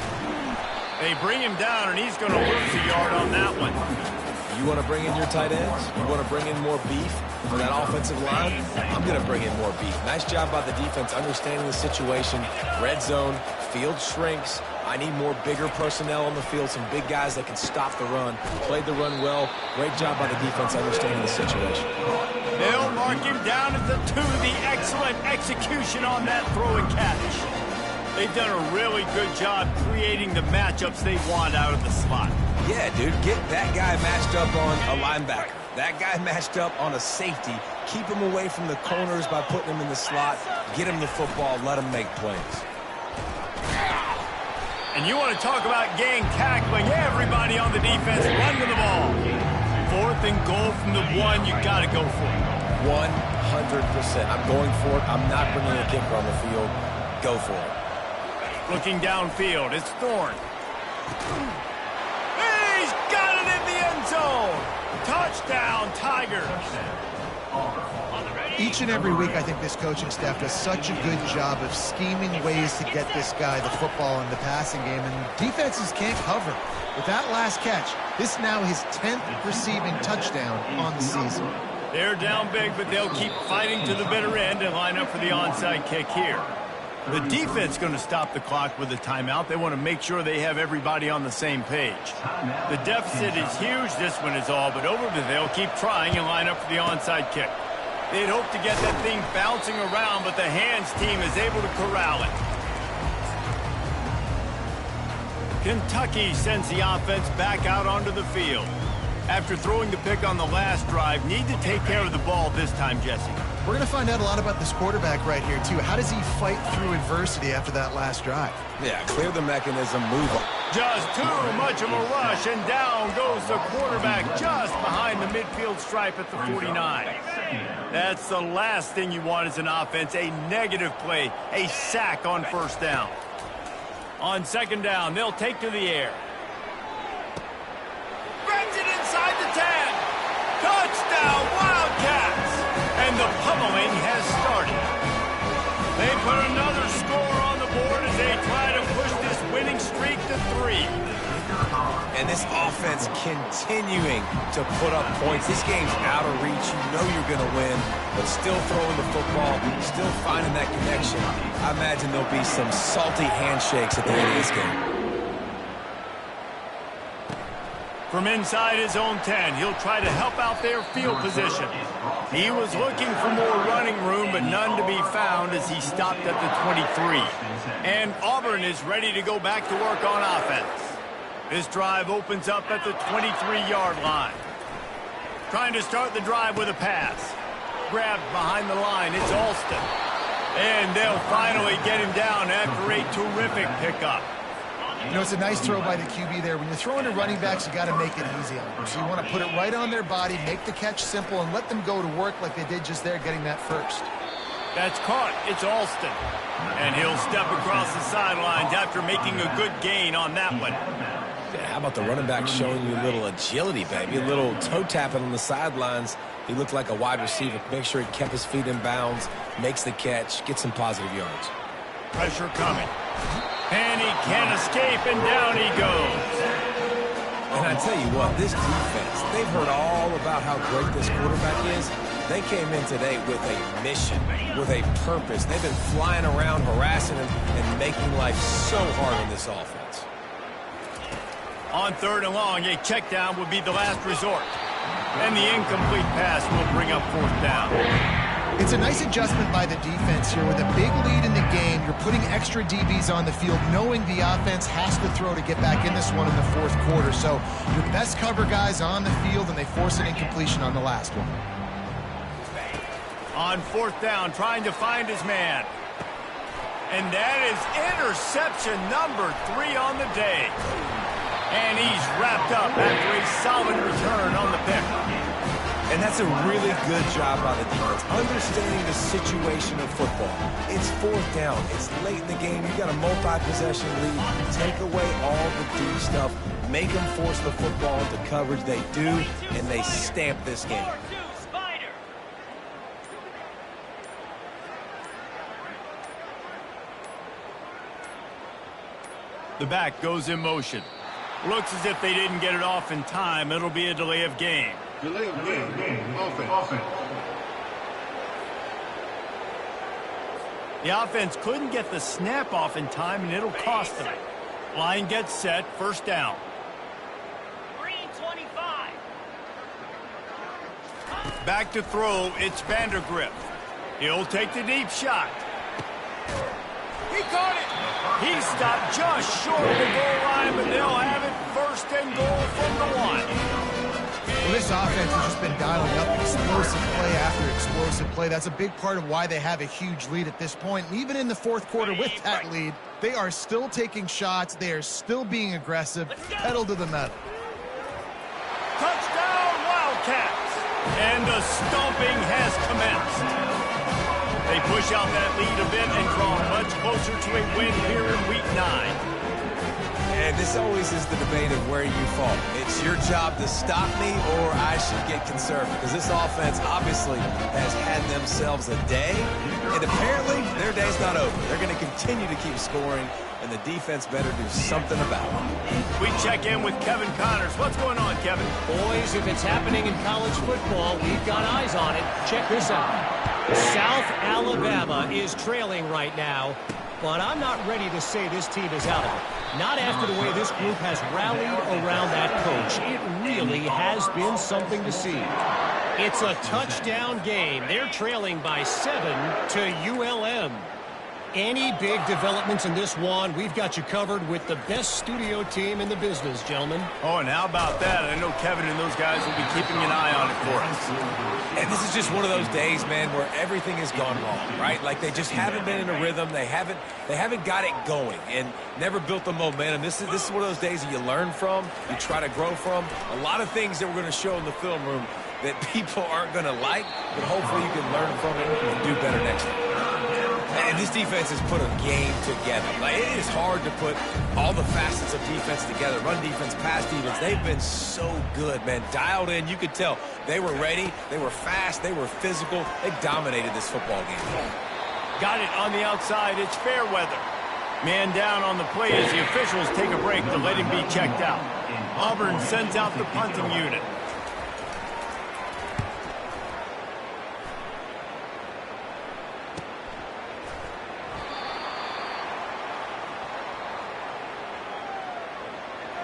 They bring him down, and he's going to lose a yard on that one. You want to bring in your tight ends? You want to bring in more beef for that offensive line? I'm going to bring in more beef. Nice job by the defense understanding the situation. Red zone, field shrinks. I need more bigger personnel on the field, some big guys that can stop the run. Played the run well. Great job by the defense understanding the situation. They'll mark him down at the 2. The excellent execution on that throw and catch. They've done a really good job creating the matchups they want out of the slot. Yeah, dude, get that guy matched up on a linebacker. That guy matched up on a safety. Keep him away from the corners by putting him in the slot. Get him the football. Let him make plays. And you want to talk about gang tackling. Everybody on the defense run to the ball. 4th and goal from the 1. You got to go for it. 100%. 100%. I'm going for it. I'm not bringing a kicker on the field. Go for it. Looking downfield, it's Thorne. He's got it in the end zone. Touchdown, Tigers. Each and every week, I think this coaching staff does such a good job of scheming ways to get this guy the football in the passing game, and defenses can't cover. With that last catch, this now his 10th receiving touchdown on the season. They're down big, but they'll keep fighting to the bitter end and line up for the onside kick here. The defense going to stop the clock with a timeout. They want to make sure they have everybody on the same page. The deficit is huge. This one is all but over, but they'll keep trying and line up for the onside kick. They'd hope to get that thing bouncing around, but the hands team is able to corral it. Kentucky sends the offense back out onto the field. After throwing the pick on the last drive, need to take care of the ball this time, Jesse. We're going to find out a lot about this quarterback right here, too. How does he fight through adversity after that last drive? Yeah, clear the mechanism, move on. Just too much of a rush, and down goes the quarterback just behind the midfield stripe at the 49. That's the last thing you want as an offense, a negative play, a sack on first down. On second down, they'll take to the air. Brings it inside the 10. Touchdown, Wildcats! And the pummeling has started. They put another score on the board as they try to push this winning streak to 3. And this offense continuing to put up points. This game's out of reach. You know you're going to win, but still throwing the football, still finding that connection. I imagine there'll be some salty handshakes at the end of this game. From inside his own 10, he'll try to help out their field position. He was looking for more running room, but none to be found as he stopped at the 23. And Auburn is ready to go back to work on offense. This drive opens up at the 23-yard line. Trying to start the drive with a pass. Grabbed behind the line, it's Alston. And they'll finally get him down after a terrific pickup. You know, it's a nice throw by the QB there. When you're throwing to running backs, you got to make it easy on them. So you want to put it right on their body, make the catch simple, and let them go to work like they did just there, getting that first. That's caught. It's Alston. And he'll step across the sidelines after making a good gain on that one. Yeah, how about the running back showing you a little agility, baby? A little toe tapping on the sidelines. He looked like a wide receiver. Make sure he kept his feet in bounds, makes the catch, gets some positive yards. Pressure coming. And he can't escape, and down he goes. And I tell you what, this defense, they've heard all about how great this quarterback is. They came in today with a mission, with a purpose. They've been flying around, harassing him, and making life so hard on this offense. On third and long, a check down would be the last resort. And the incomplete pass will bring up fourth down. It's a nice adjustment by the defense here. With a big lead in the game, you're putting extra DBs on the field, knowing the offense has to throw to get back in this one in the fourth quarter. So your best cover guys on the field, and they force an incompletion on the last one. On fourth down, trying to find his man. And that is interception number 3 on the day. And he's wrapped up after a solid return on the pick. And that's a really good job by the defense, understanding the situation of football. It's fourth down. It's late in the game. You got a multi-possession lead. Take away all the deep stuff. Make them force the football into coverage. They do, and they stamp this game. The back goes in motion. Looks as if they didn't get it off in time. It'll be a delay of game. Delay of game. Offense. The offense couldn't get the snap off in time, and it'll cost them. Line gets set, first down. 325. Back to throw, it's Vandergrift. He'll take the deep shot. He caught it. He stopped just short of the goal line, but they'll have it first and goal from the 1. Well, this offense has just been dialing up explosive play after explosive play. That's a big part of why they have a huge lead at this point. And even in the fourth quarter with that lead, they are still taking shots. They are still being aggressive, pedal to the metal. Touchdown, Wildcats! And the stomping has commenced. push out that lead a bit and draw much closer to a win here in Week 9. And this always is the debate of where you fall. It's your job to stop me or I should get conservative, because this offense obviously has had themselves a day, and apparently their day's not over. They're going to continue to keep scoring, and the defense better do something about it. We check in with Kevin Connors. What's going on, Kevin? Boys, if it's happening in college football, we've got eyes on it. Check this out. South Alabama is trailing right now, but I'm not ready to say this team is out of it. Not after the way this group has rallied around that coach. It really has been something to see. It's a touchdown game. They're trailing by 7 to ULM. Any big developments in this one, we've got you covered with the best studio team in the business, gentlemen. Oh, and how about that? I know Kevin and those guys will be keeping an eye on it for us. And this is just one of those days, man, where everything has gone wrong, right? Like they just haven't been in a rhythm. They haven't got it going and never built the momentum. This is one of those days that you learn from, you try to grow from. A lot of things that we're going to show in the film room that people aren't going to like, but hopefully you can learn from it and do better next time. And this defense has put a game together. Like, it is hard to put all the facets of defense together. Run defense, pass defense. They've been so good, man. Dialed in. You could tell they were ready. They were fast. They were physical. They dominated this football game. Got it on the outside. It's fair weather. Man down on the play as the officials take a break to let him be checked out. Auburn sends out the punting unit.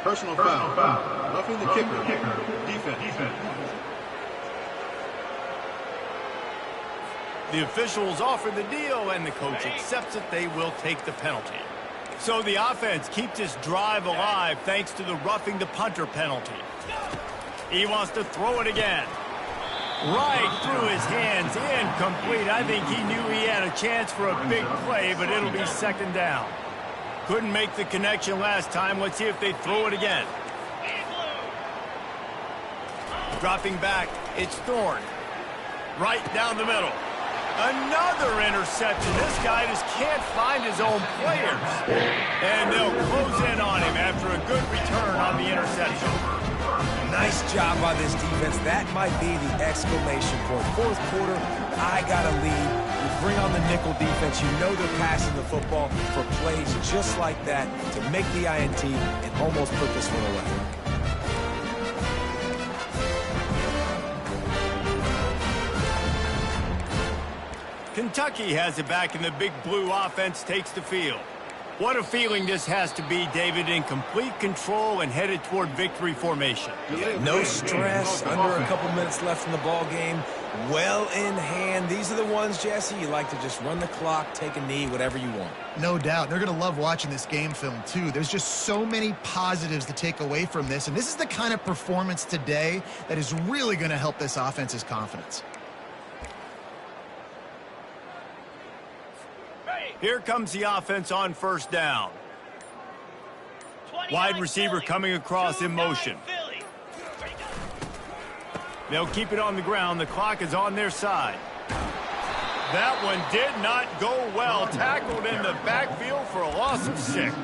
Personal foul. Roughing the kicker. Defense. The officials offer the deal, and the coach accepts it. They will take the penalty. So the offense keeps this drive alive thanks to the roughing the punter penalty. He wants to throw it again. Right through his hands, incomplete. I think he knew he had a chance for a big play, but it'll be second down. Couldn't make the connection last time. Let's see if they throw it again. Dropping back, it's Thorne. Right down the middle. Another interception. This guy just can't find his own players. And they'll close in on him after a good return on the interception. Nice job by this defense. That might be the exclamation point. Fourth quarter, I got a lead. You bring on the nickel defense. You know they're passing the football for plays just like that to make the INT and almost put this one away. Kentucky has it back, and the big blue offense takes the field. What a feeling this has to be, David, in complete control and headed toward victory formation. No stress, under a couple minutes left in the ball game. Well in hand. These are the ones, Jesse, you like to just run the clock, take a knee, whatever you want. No doubt. They're going to love watching this game film, too. There's just so many positives to take away from this, and this is the kind of performance today that is really going to help this offense's confidence. Here comes the offense on first down. Wide receiver coming across in motion. They'll keep it on the ground. The clock is on their side. That one did not go well. Tackled in the backfield for a loss of 6.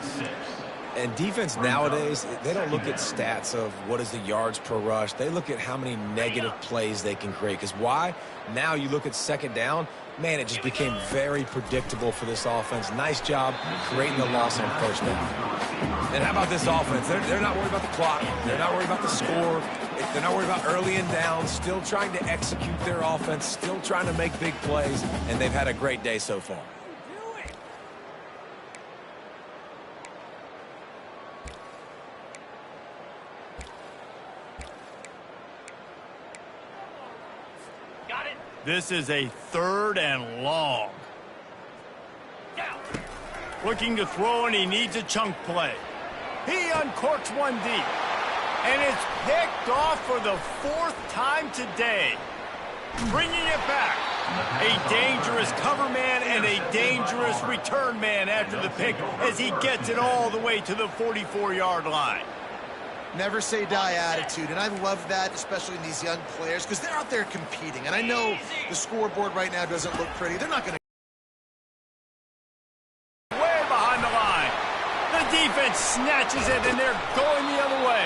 And defense nowadays, they don't look at stats of what is the yards per rush. They look at how many negative plays they can create. Because why? Now you look at second down, man, it just became very predictable for this offense. Nice job creating the loss on first down. And how about this offense? They're not worried about the clock. They're not worried about the score. They're not worried about early and down. Still trying to execute their offense. Still trying to make big plays. And they've had a great day so far. This is a 3rd and long. Looking to throw, and he needs a chunk play. He uncorks one deep. And it's picked off for the 4th time today. Bringing it back. A dangerous cover man and a dangerous return man after the pick as he gets it all the way to the 44-yard line. Never say die attitude, and I love that, especially in these young players, because they're out there competing. And I know the scoreboard right now doesn't look pretty. They're not going to and snatches it, and they're going the other way.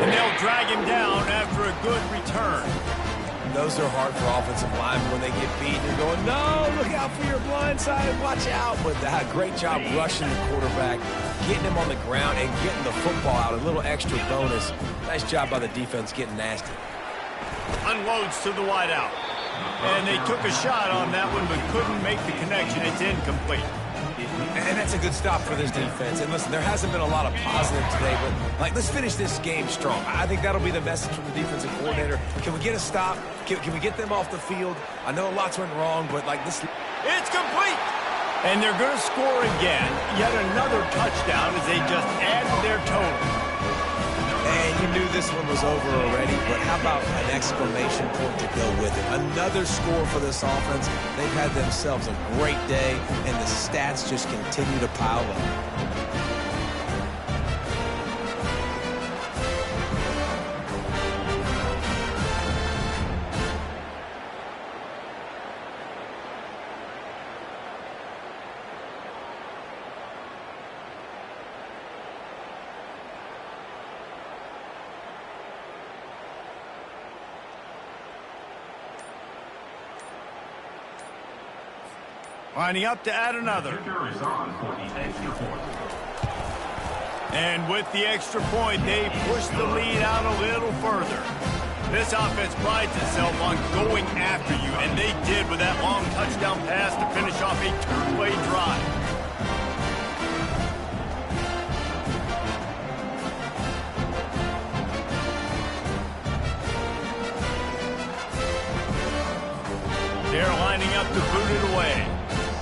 And they'll drag him down after a good return. Those are hard for offensive linemen when they get beat. You're going, no, look out for your blind side, watch out. But great job rushing the quarterback, getting him on the ground, and getting the football out. A little extra bonus. Nice job by the defense getting nasty. Unloads to the wideout. And they took a shot on that one, but couldn't make the connection. It's incomplete. And that's a good stop for this defense. And listen, there hasn't been a lot of positive today, but let's finish this game strong. I think that'll be the message from the defensive coordinator. Can we get a stop? Can we get them off the field? I know lots went wrong, but this. It's complete. And they're going to score again. Yet another touchdown as they just add to their total. And you knew this one was over already, but how about an exclamation point to go with it? Another score for this offense. They've had themselves a great day, and the stats just continue to pile up. Lining up to add another. Kicker is on for the extra point. And with the extra point, they push the lead out a little further. This offense prides itself on going after you, and they did with that long touchdown pass to finish off a two-play drive. They're lining up to boot it away.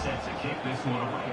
Set to kick this one away.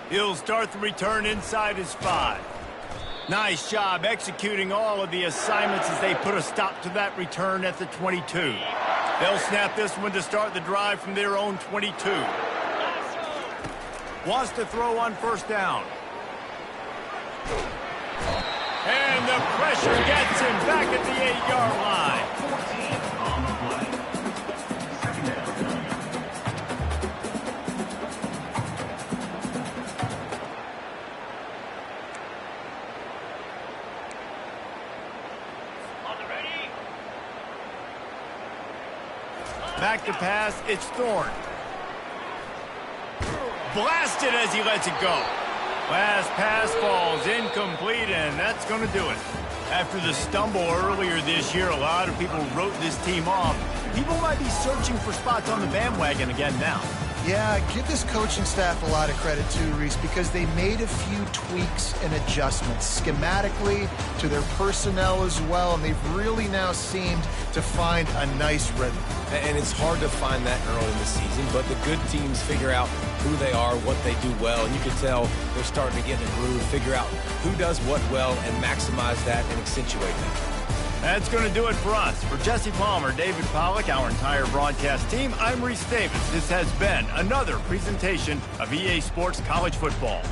He'll start the return inside his 5. Nice job executing all of the assignments as they put a stop to that return at the 22. They'll snap this one to start the drive from their own 22. Wants to throw on first down. And the pressure gets him back at the 8-yard line. 14 on the play. Second down. Back to pass, it's Thorne. Blasted as he lets it go. Last pass falls incomplete, and that's going to do it. After the stumble earlier this year, a lot of people wrote this team off. People might be searching for spots on the bandwagon again now. Yeah, give this coaching staff a lot of credit too, Reese, because they made a few tweaks and adjustments schematically to their personnel as well, and they've really now seemed to find a nice rhythm. And it's hard to find that early in the season, but the good teams figure out who they are, what they do well, and you can tell they're starting to get in a groove, figure out who does what well, and maximize that and accentuate that. That's going to do it for us. For Jesse Palmer, David Pollack, our entire broadcast team, I'm Reese Davis. This has been another presentation of EA Sports College Football.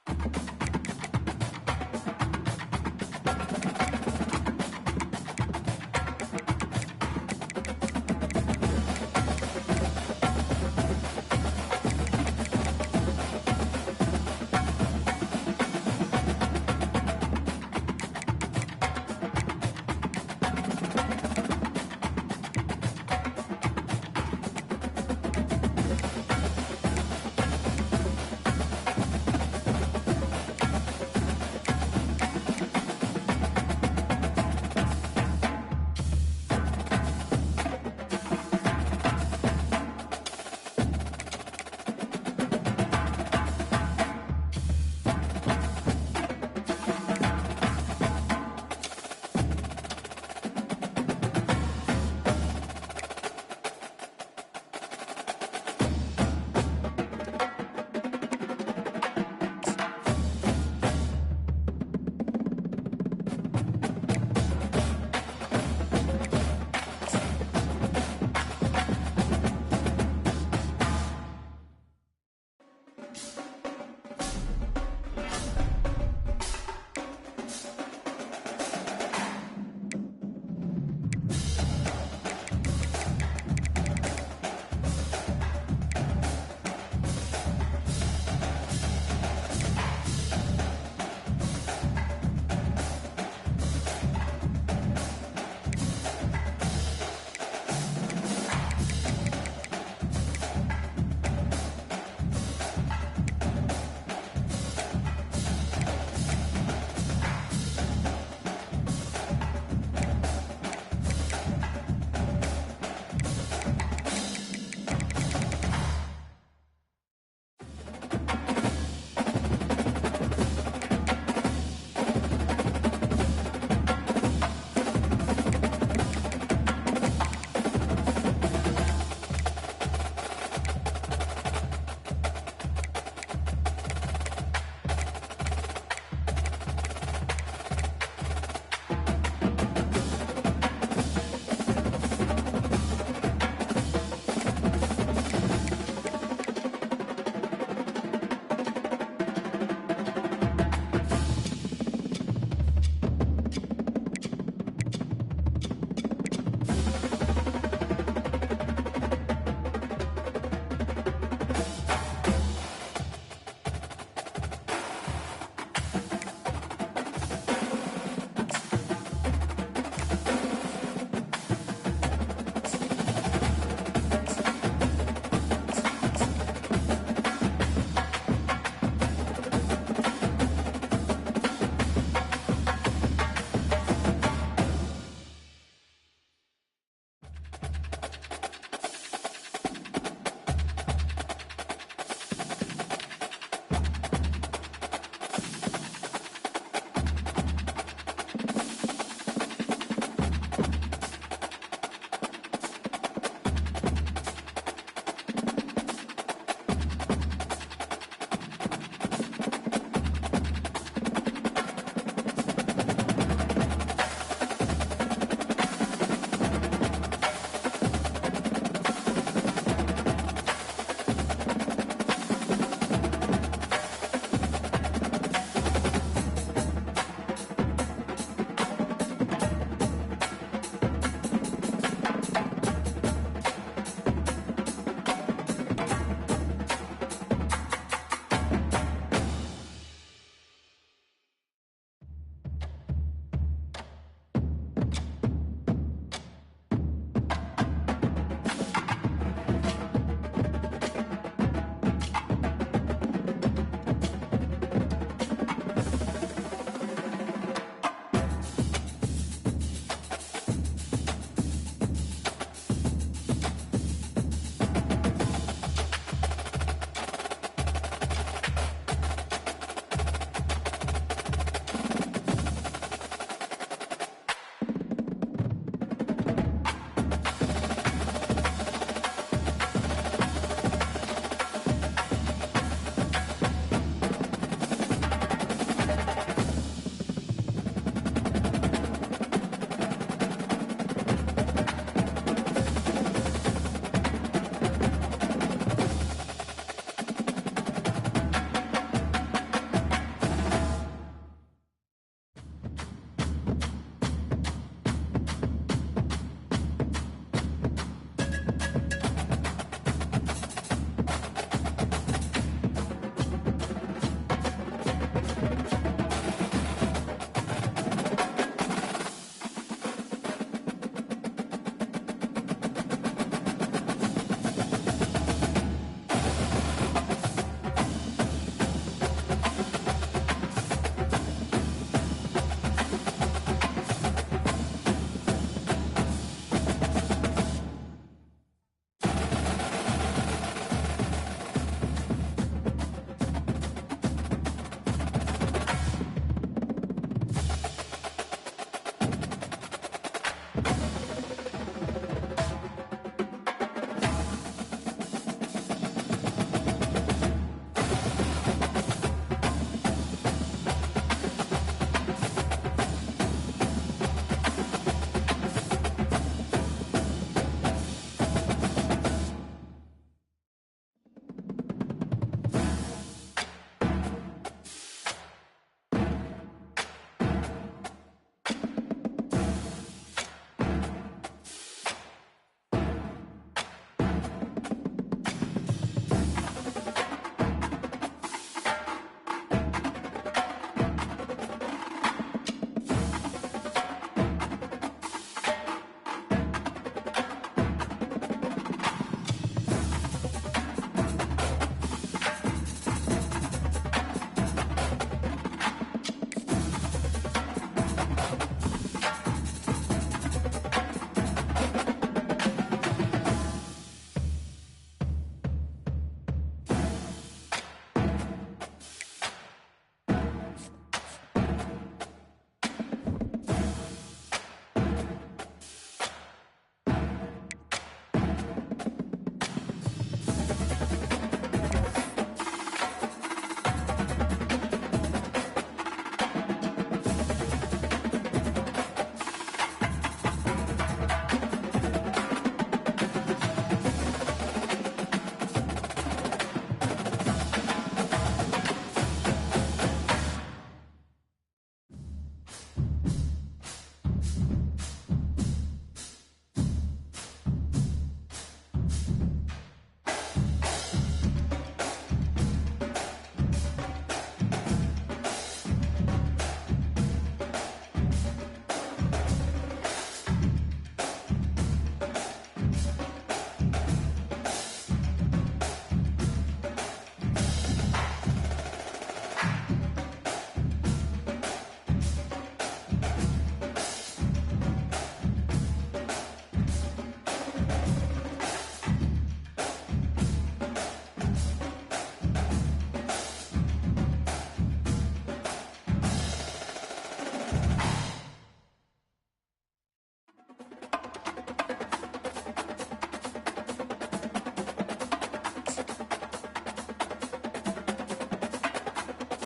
it.